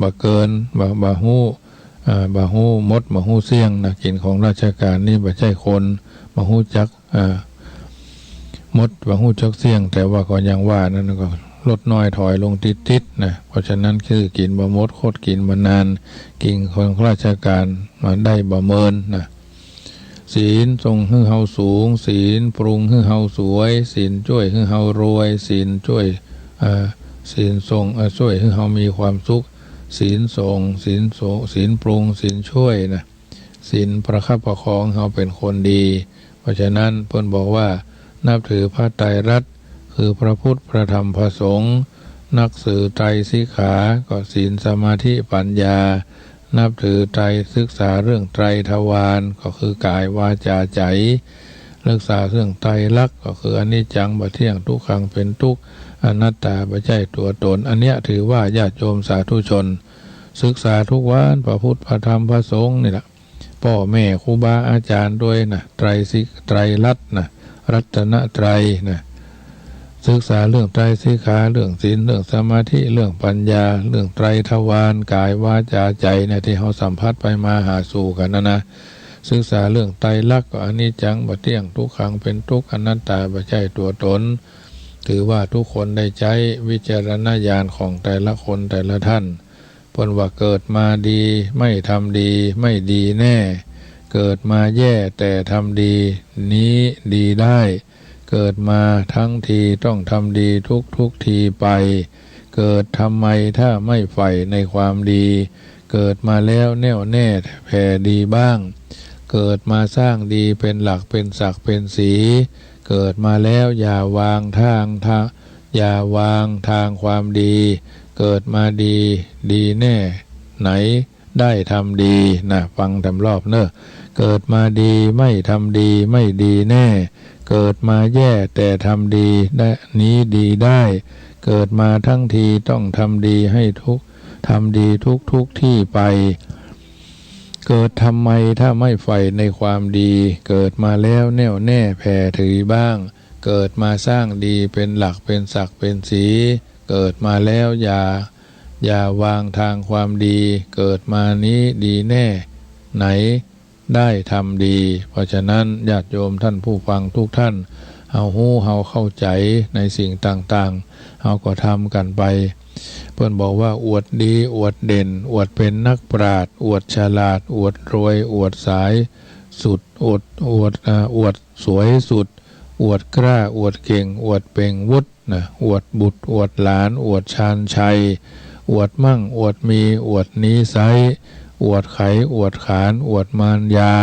บ่เกินบ่ฮู้บ่ฮู้มดบ่ฮู้เสี่ยงนะกินของราชการนี่บ่ใช่คนบ่ฮู้จักมดบ่ฮู้จักเสี่ยงแต่ว่าก็ยังว่านั่นก็ลดน้อยถอยลงติดๆนะเพราะฉะนั้นคือกินบ่หมดโคตรกินบ่นานกินของราชการมาได้บ่เมินนะศีลทรงให้เฮาสูงศีลปรุงให้เฮาสวยศีลช่วยให้เฮารวยศีลช่วยศีลทรงช่วยให้เฮามีความสุขศีลทรงศีลปรุงศีลช่วยนะศีลประคับประคองเฮาเป็นคนดีเพราะฉะนั้นเพิ่นบอกว่านับถือพระไตรรัตน์คือพระพุทธพระธรรมพระสงฆ์นักสื่อไตรสิกขาก็ศีลสมาธิปัญญานับถือไตรศึกษาเรื่องไตรทวารก็คือกายวาจาใจรักษาเรื่องไตรลักษณ์ก็คืออนิจจังบ่เที่ยงทุกขังเป็นทุกข์อนัตตาบ่ใช่ตัวตนอันเนี้ยถือว่าญาติโยมสาธุชนศึกษาทุกวันพระพุทธพระธรรมพระสงฆ์นี่แหละพ่อแม่ครูบาอาจารย์ด้วยนะไตรลักษณ์นะรัตนไตรนะศึกษาเรื่องไตรสิกขาเรื่องศีลเรื่องสมาธิเรื่องปัญญาเรื่องไตรทวารกายวาจาใจเนี่ยที่เขาสัมผัสไปมาหาสู่กันนะศึกษาเรื่องไตรลักษณ์ก็อนิจจังบ่เที่ยงทุกขังเป็นทุกข์อนัตตาบ่ใช่ตัวตนถือว่าทุกคนได้ใช้วิจารณญาณของแต่ละคนแต่ละท่านเพิ่นว่าเกิดมาดีไม่ทำดีไม่ดีแน่เกิดมาแย่แต่ทำดีนี้ดีได้เกิดมาทั้งทีต้องทำดีทุกทีไปเกิดทำไมถ้าไม่ใฝ่ในความดีเกิดมาแล้วแน่วแน่แผ่ดีบ้างเกิดมาสร้างดีเป็นหลักเป็นศักดิ์เป็นสีเกิดมาแล้วอย่าวางทางความดีเกิดมาดีแน่ไหนได้ทำดีนะฟังทำรอบเนอะเกิดมาดีไม่ทำดีไม่ดีแน่เกิดมาแย่แต่ทำดีได้นี้ดีได้เกิดมาทั้งทีต้องทำดีให้ทำดีทุกที่ไปเกิดทำไมถ้าไม่ใฝ่ในความดีเกิดมาแล้วแน่วแน่แผ่ถือบ้างเกิดมาสร้างดีเป็นหลักเป็นศักดิ์เป็นสีเกิดมาแล้วอย่าวางทางความดีเกิดมานี้ดีแน่ไหนได้ทำดีเพราะฉะนั้นญาติโยมท่านผู้ฟังทุกท่านเฮาฮู้เฮาเข้าใจในสิ่งต่างๆเฮาก็ทำกันไปเพิ่นบอกว่าอวดดีอวดเด่นอวดเป็นนักปราชญ์อวดฉลาดอวดรวยอวดสายสุดอวดสวยสุดอวดกล้าอวดเก่งอวดเป่งวุฒินะอวดบุตรอวดหลานอวดชาญชัยอวดมั่งอวดมีอวดนิสัยอวดไขอวดขานอวดมารยา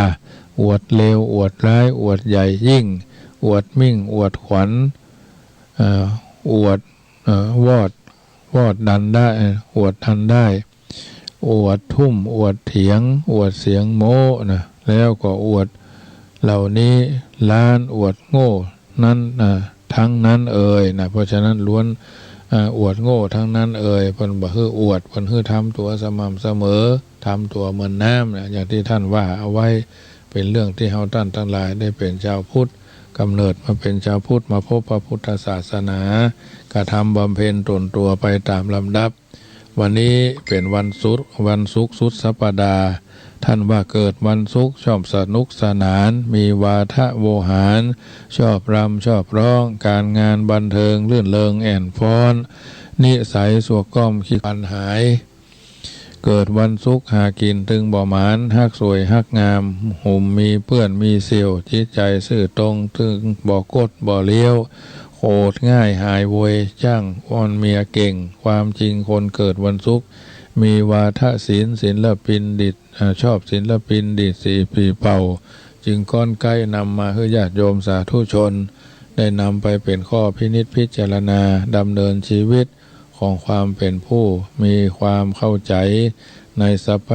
อวดเลวอวดร้ายอวดใหญ่ยิ่งอวดมิ่งอวดขวัญอวดวอดดันได้อวดทันได้อวดทุ่มอวดเถียงอวดเสียงโม้นะแล้วก็อวดเหล่านี้ล้านอวดโง่นั้นทั้งนั้นนะเพราะฉะนั้นล้วนอวดโง่ทั้งนั้นเเพิ่นบ่ฮื้ออวดเพิ่นฮื้อทำตัวสม่ำเสมอทำตัวเหมือนน้ำนะอย่างที่ท่านว่าเอาไว้เป็นเรื่องที่เฮาท่านทั้งหลายได้เป็นชาวพุทธ กำเนิดมาเป็นชาวพุทธมาพบพระพุทธศาสนากระทำบำเพ็ญตนตัวไปตามลำดับวันนี้เป็นวันศุกร์สุดสัปดาห์ท่านว่าเกิดวันศุกร์ชอบสนุกสนานมีวาทะโวหารชอบรำชอบร้องการงานบันเทิงลื่นเริงแอ่นฟ้อนนิสัยสัวก้อมขี้ปัญหายเกิดวันศุกร์หากินตึงบ่หมานฮักสวยฮักงามหุ่มมีเปื้อนมีเสี่ยวจิตใจซื่อตรงตึงบ่กดบ่เลี้ยวโคตรง่ายหายโวยจ้างอ้อนเมียเก่งความจริงคนเกิดวันศุกร์มีวาทศิลปินดิษชอบศิลปินดิษสีปีเป่าจึงก้อนใกล้นำมาให้ญาติโยมสาธุชนได้นำไปเป็นข้อพินิจพิจารณาดำเนินชีวิตของความเป็นผู้มีความเข้าใจในสรรพ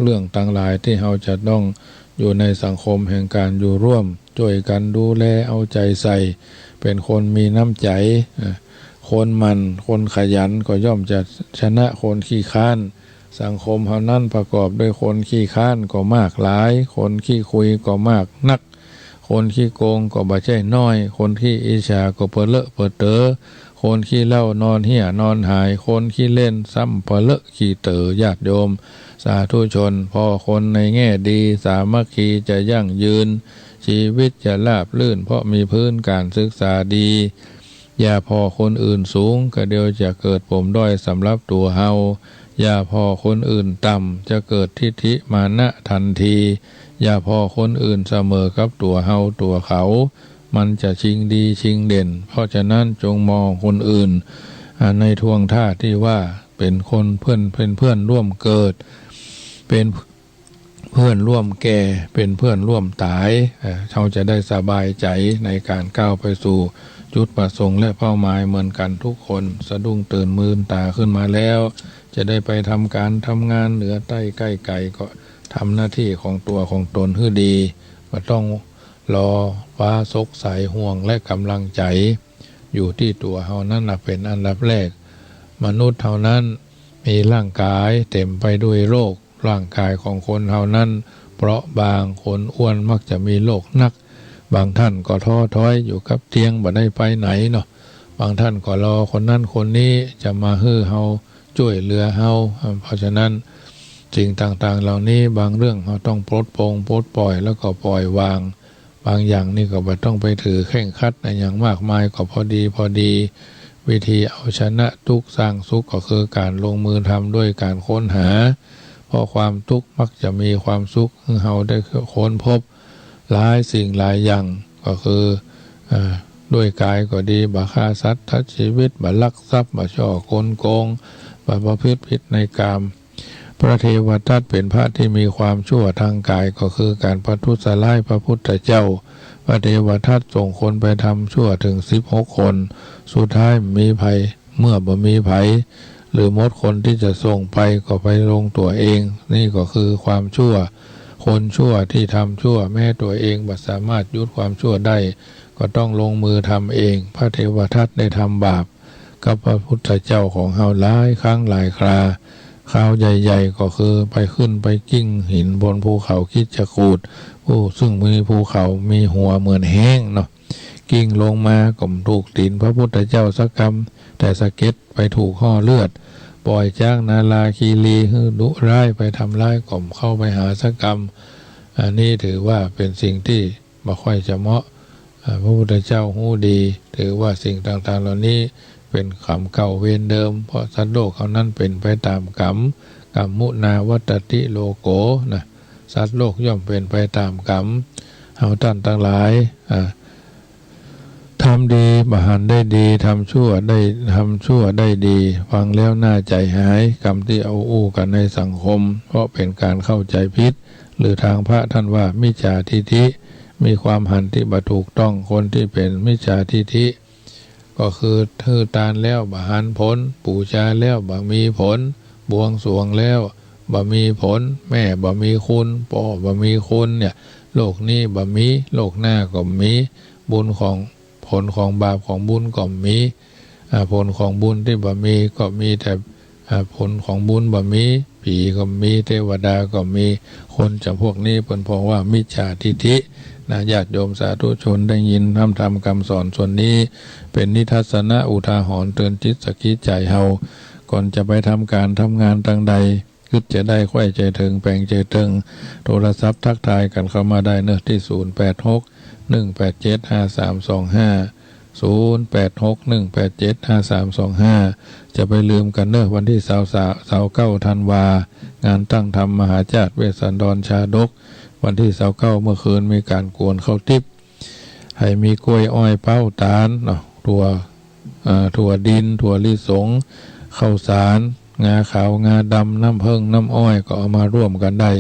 เรื่องต่างหลายที่เราจะต้องอยู่ในสังคมแห่งการอยู่ร่วมช่วยกันดูแลเอาใจใส่เป็นคนมีน้ำใจคนมันคนขยันก็ย่อมจะชนะคนขี้ค้านสังคมเฮานั้นประกอบด้วยคนขี้ค้านก็มากหลายคนขี้คุยก็มากนักคนขี้โกงก็บ่ใช่น้อยคนขี้อิจฉาก็เปื้อเลอะเปื้อเต๋อคนขี้เหล้านอนเหี้ยนอนหายคนขี้เล่นซ้ำเปื้อเลอะขี้เต๋อญาติโยมสาธุชนพอคนในแง่ดีสามัคคีจะยั่งยืนชีวิตจะราบรื่นเพราะมีพื้นการศึกษาดีอย่าพอคนอื่นสูงก็เดียวจะเกิดปมด้อยสำหรับตัวเฮาอย่าพอคนอื่นต่ำจะเกิดทิฐิมานะทันทีอย่าพอคนอื่นเสมอกับตัวเฮาตัวเขามันจะชิงดีชิงเด่นเพราะฉะนั้นจงมองคนอื่นในทวงท่าที่ว่าเป็นคนเพื่อนร่วมเกิดเป็นเพื่อนร่วมแก่เป็นเพื่อนร่วมตายเขาจะได้สบายใจในการก้าวไปสู่จุดประสงค์และเป้าหมายเหมือนกันทุกคนสะดุ้งตื่นมืนตาขึ้นมาแล้วจะได้ไปทำงานเหนือใต้ใกล้ไกลก็ทำหน้าที่ของตัวของตนให้ดีไม่ต้องรอฟ้าซกสายห่วงและกำลังใจอยู่ที่ตัวเฮานั่นเป็นอันดับแรกมนุษย์เท่านั้นมีร่างกายเต็มไปด้วยโรคร่างกายของคนเฮานั้นเพราะบางคนอ้วนมักจะมีโรคนักบางท่านก็ท้อถอยอยู่กับเตียงบ่ได้ไปไหนเนาะบางท่านก็รอคนนั้นคนนี้จะมาฮื้อเฮาช่วยเหลือเฮาเพราะฉะนั้นสิ่งต่างๆเหล่านี้บางเรื่องเราต้องปลดปล่อยแล้วก็ปล่อยวางบางอย่างนี่ก็บ่ต้องไปถือเคร่งครัดในอย่างมากมายก็พอดีวิธีเอาชนะทุกข์สร้างสุขก็คือการลงมือทำด้วยการค้นหาเพราะความทุกข์มักจะมีความสุขเราได้ค้นพบหลายสิ่งหลายอย่างก็คือด้วยกายก็ดีบ่ฆ่าสัตว์ทัดชีวิตบ่ลักทรัพย์บ่ช่อโกงบ่ประพฤติผิดในกามพระเทวทัตเป็นพระที่มีความชั่วทางกายก็คือการประทุษร้ายพระพุทธเจ้าพระเทวทัตส่งคนไปทำชั่วถึง16 คนสุดท้ายมีภัยเมื่อบ่มีภัยหรือมดคนที่จะส่งไปก็ไปลงตัวเองนี่ก็คือความชั่วคนชั่วที่ทำชั่วแม้ตัวเองบ่สามารถยุดความชั่วได้ก็ต้องลงมือทำเองพระเทวทัตได้ทำบาปกับพระพุทธเจ้าของเฮาหลายครั้งหลายคราข่าวใหญ่ๆก็คือไปขึ้นไปกิ้งหินบนภูเขาคิชกูฏซึ่งมีภูเขามีหัวเหมือนแห้งเนาะกิ้งลงมาก็ถูกตีนพระพุทธเจ้าสักกรรมแต่สะเก็ดไปถูกห่อเลือดปล่อยจ้างนาลาคีรีดุร้ายไปทำร้ายก่อมเข้าไปหาสักกรรมอันนี้ถือว่าเป็นสิ่งที่ไม่ค่อยจะเหมาะพระพุทธเจ้าหู้ดีถือว่าสิ่งต่างๆเหล่านี้เป็นกรรมเก่าเวรเดิมเพราะสัตว์โลกเขานั้นเป็นไปตามกรรมมุนาวัตติโลโกนะสัตว์โลกย่อมเป็นไปตามกรรมเฮาท่านทั้งหลายทำดีบหันได้ดีทำชั่วได้ดีฟังแล้วน่าใจหายกรรมที่เอาอู้กันในสังคมเพราะเป็นการเข้าใจผิดหรือทางพระท่านว่ามิจฉาทิฐิมีความหันที่บ่ถูกต้องคนที่เป็นมิจฉาทิฐิก็คือทื่อตานแล้วบ่หันผลปูชาแล้วบ่มีผลบวงสรวงแล้วบ่มีผลแม่บ่มีคุณพ่อบ่มีคุณเนี่ยโลกนี้บ่มีโลกหน้าก็มีบุญของผลของบาปของบุญก็มีผลของบุญที่บ่มีก็มีแต่ผลของบุญบ่มีผีก็มีเทวดาก็มีคนจำพวกนี้เพิ่นบอกว่ามิจฉาทิฐิ นะญาติโยมสาธุชนได้ยินธรรมคำสอนส่วนนี้เป็นนิทัศนะอุทาหรณ์เตือนจิตสกิจใจเฮาก่อนจะไปทำการทำงานทางใดคิดจะได้ไข้ใจถึงแปลงใจถึงโทรศัพท์ทักทายกันเข้ามาได้เนอะที่08618753250861875325จะไปลืมกันเนอะวันที่29ธันวางานตั้งธรรมมหาจาตุเวสสันดรชาดกวันที่29เมื่อคืนมีการกวนข้าวทิพย์ให้มีกล้วยอ้อยเป้าตาลเนาะถั่วดินถั่วลิสงข้าวสารงาขาวงาดำน้ำผึ้งน้ำอ้อยก็เอามาร่วมกันได้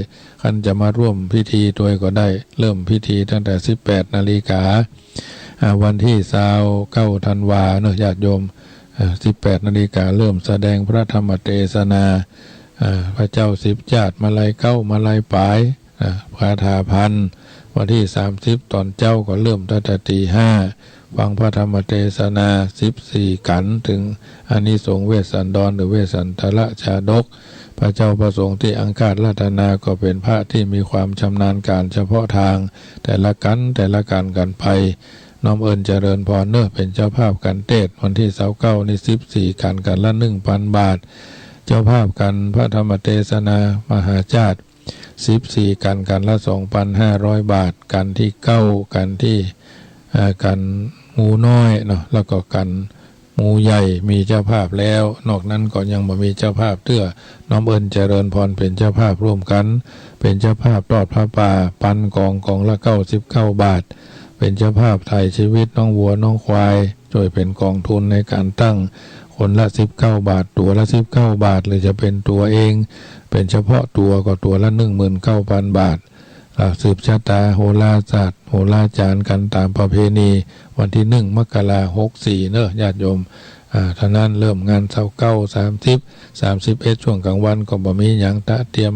คันจะมาร่วมพิธีด้วยก็ได้เริ่มพิธีตั้งแต่18 นาฬิกาวันที่29ธันวาเนอะญาติโยม18 นาฬิกาเริ่มแสดงพระธรรมเทศนาพระเจ้า10 จาตุมาลัยเก้ามาลัยปลายพระธาพันธ์วันที่30ตอนเจ้าก็เริ่มตั้งแต่ตี 5ฟังพระธรรมเทศนา14กันถึงอานิสงส์เวสสันดรหรือเวสสันตระชาดกพระเจ้าประสงค์ที่อังคาจราธนาก็เป็นพระที่มีความชำนาญการเฉพาะทางแต่ละกันกันไปน้อมเอิญเจริญพรเนอะเป็นเจ้าภาพกันเทศวันที่29นี่14กันละ 1,000 บาทเจ้าภาพกันพระธรรมเทศนามหาจาตุ14กันละ 2,500 บาทกันที่9กันที่กันหมู่น้อยเนาะแล้วก็กันหมู่ใหญ่มีเจ้าภาพแล้วนอกนั้นก็ยังบ่มีเจ้าภาพเตื้อน้อมเอิญเจริญพรเป็นเจ้าภาพร่วมกันเป็นเจ้าภาพทอดพระป่าปันกองละ99 บาทเป็นเจ้าภาพไถ่ชีวิตน้องวัวน้องควายช่วยเป็นกองทุนในการตั้งคนละ19 บาทตัวละ19 บาทหรือจะเป็นตัวเองเป็นเฉพาะตัวก็ตัวละ 19,000 บาทสืบชะตาโหราศาสตร์โหราจารย์กันตามประเพณีวันที่1 มกราคม 64เนอะญาติโยมท่านั้นเริ่มงาน30 31ช่วงกลางวันก็บ่มีหยังตะเตรียม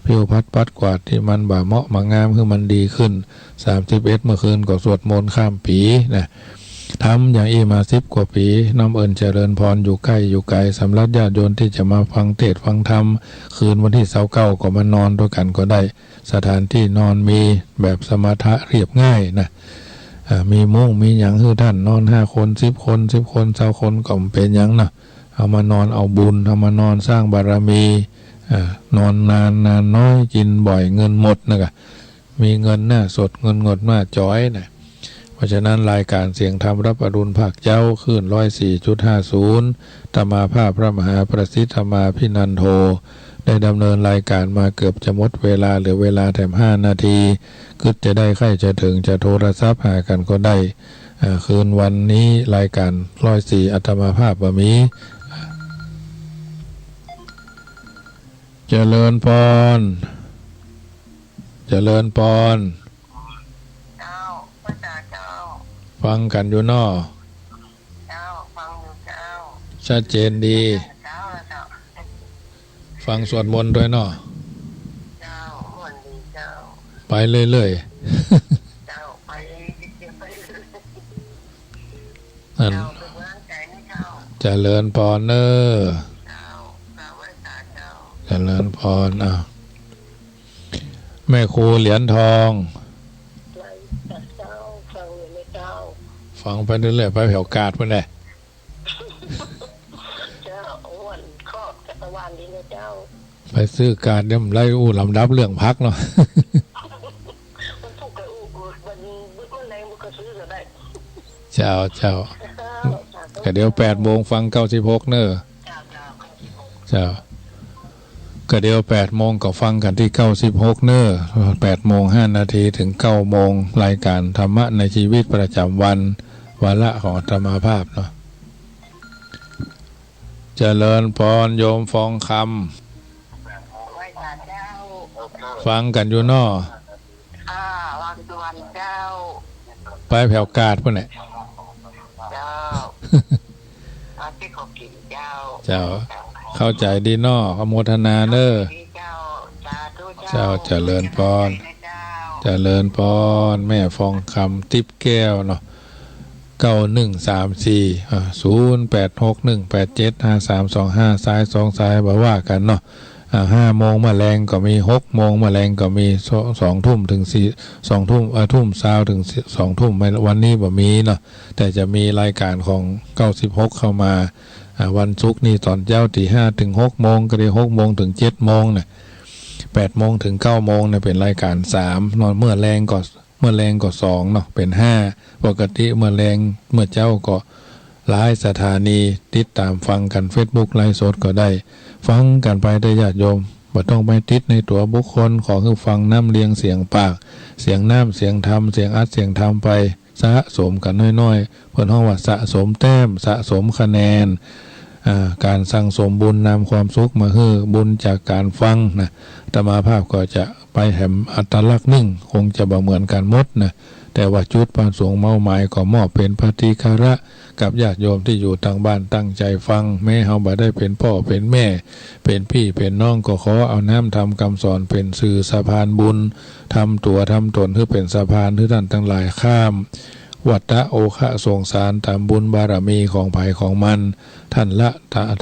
ผิวพัดกวาดที่มันบ่เหมาะมางามคือมันดีขึ้น31เมื่อคืนก็สวดมนต์ข้ามปีนะทำอย่างมา10 กว่าปีน้อมเอิญเจริญพรอยู่ใกล้อยู่ไกลสำหรับญาติโยมที่จะมาฟังเทศน์ฟังธรรมคืนวันที่29ก็มานอนด้วยกันก็ได้สถานที่นอนมีแบบสมถะเรียบง่ายนะมีมุ้งมีหยังคือท่านนอน5 คน10 คน20 คนก็เป็นหยังนะเอามานอนเอาบุญเอามานอนสร้างบารมีนอนนานน้อยกินบ่อยเงินหมดนะมีเงินหน้าสดเงินหมดหน้าจ้อยนะเพราะฉะนั้นรายการเสียงธรรมรับอรุณภาคเจ้าขึ้น 104.50 ธรรมาภาพพระมหาประสิทธมาพินันโทได้ดำเนินรายการมาเกือบจะหมดเวลาเหลือเวลาแถม5 นาทีคิดจะได้ใครจะถึงจะโทรศัพท์หากันก็ได้คืนวันนี้รายการ104อัตมาภาพบะมีเจริญพรฟังกันอยู่นอชัดเจนดีฟังสวดมนต์ด้วยนอไปเรื่อยๆนั่นเจริญพรเนอเจริญพรแม่ครูเหรียญทองฟังไปเรื่อยๆไปแผ่วกาดเพื่อนเลยไปซื้อกาดเนี่ยไล่ลำดับเรื่องพักเนาะเจ้าก็เดี๋ยว8 โมงฟัง96เนอะเจ้าก็เดี๋ยว8 โมงก็ฟังกันที่96เนอะ8 โมง 5 นาทีถึง9 โมงรายการธรรมะในชีวิตประจำวันวาระของธรรมภาพเนาะเจริญพรโยมฟองคำฟังกันอยู่นอไปแผ่วกาดพวกเนี่ยเจ้าเข้าใจดีนอขโมทนาเนอเจ้าเจริญพรแม่ฟองคำติ๊บแก้วเนาะ9134 0861875325ซ้าย2ซ้ายบ่ว่ากันเนาะ 5 โมงแมลงก็มี6 โมงแมลงก็มี2 ทุ่มถึง2 ทุ่มทุ่มเช้าถึง2 ทุ่มวันนี้บ่มีเนาะแต่จะมีรายการของ96เข้ามาวันศุกร์นี่ตอนเช้าตี 5 ถึง 6 โมงก็ได้6 โมงถึง 7 โมงเนี่ย8 โมงถึง 9 โมงเนี่ยเป็นรายการ3นอนเมื่อแรงก็2เนาะเป็น5ปกติเมื่อแรงเมื่อเจ้าก็หลายสถานีติดตามฟังกัน Facebook ไลฟ์สดก็ได้ฟังกันไปได้ญาติโยมบ่ต้องไปติดในตัวบุคคลขอคือฟังน้ำเลียงเสียงปากเสียงน้ำเสียงธรรมเสียงอัดเสียงธรรมไปสะสมกันน้อยๆเพิ่นฮ้องว่าสะสมแต้มสะสมคะแนนการสั่งสมบุญนำความสุขมาให้บุญจากการฟังนะอาตมาภาพก็จะไปแหมอัตลักษณ์หนึ่งคงจะบ่เหมือนกันหมดนะแต่ว่าจุดประสงค์เมาหมายก็มอบเป็นปฏิฆาระกับญาติโยมที่อยู่ทางบ้านตั้งใจฟังแม้เฮาบ่ได้เป็นพ่อเป็นแม่เป็นพี่เป็นน้องก็ขอเอาน้ำทำคำสอนเป็นสื่อสะพานบุญทำตัวทำตนให้เป็นสะพานให้ท่านทั้งหลายข้ามวัฏฏะโอคะสงสารตามบุญบารมีของไผของมันท่านละ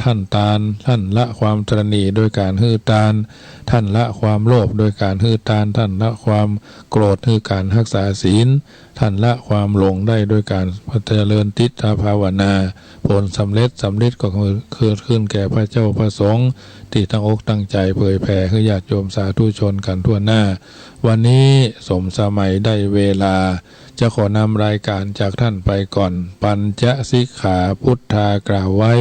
ท่านตาลท่านละความตระหนี่โดยการฮื้อตาลท่านละความโลภโดยการฮื้อตาลท่านละความโกรธฮื้อการรักษาศีลท่านละความหลงได้โดยการเจริญทิฏฐภาวนาผลสำเร็จก็คือขึ้นแก่พระเจ้าพระสงฆ์ที่ตั้งอกตั้งใจเผยแผ่ให้ญาติโยมสาธุชนกันทั่วหน้าวันนี้สมสมัยได้เวลาจะขอนำรายการจากท่านไปก่อนปัญจสิกขาพุทธากล่าวไว้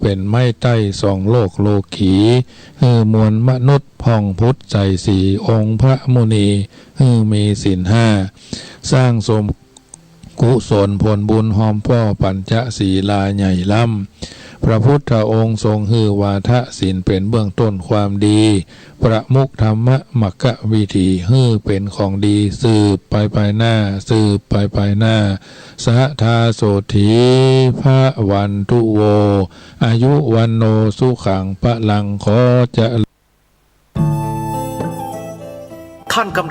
เป็นไม้ใต้สองโลกโลกีมวลมนุษย์พ่องพุทธใจสี่องค์พระมุนีมีศีล5สร้างสมกุศลผลบุญหอมพ่อปัญจศีลาใหญ่ล้ำพระพุทธองค์ทรงวาทะศีลเป็นเบื้องต้นความดีประมุขธรรมมัคควิธีเป็นของดีสืบไปหน้าสืบไปหน้าสหทาโสถีพระวันตุโวอายุวันโนสุขังพลังขอจะท่านกำ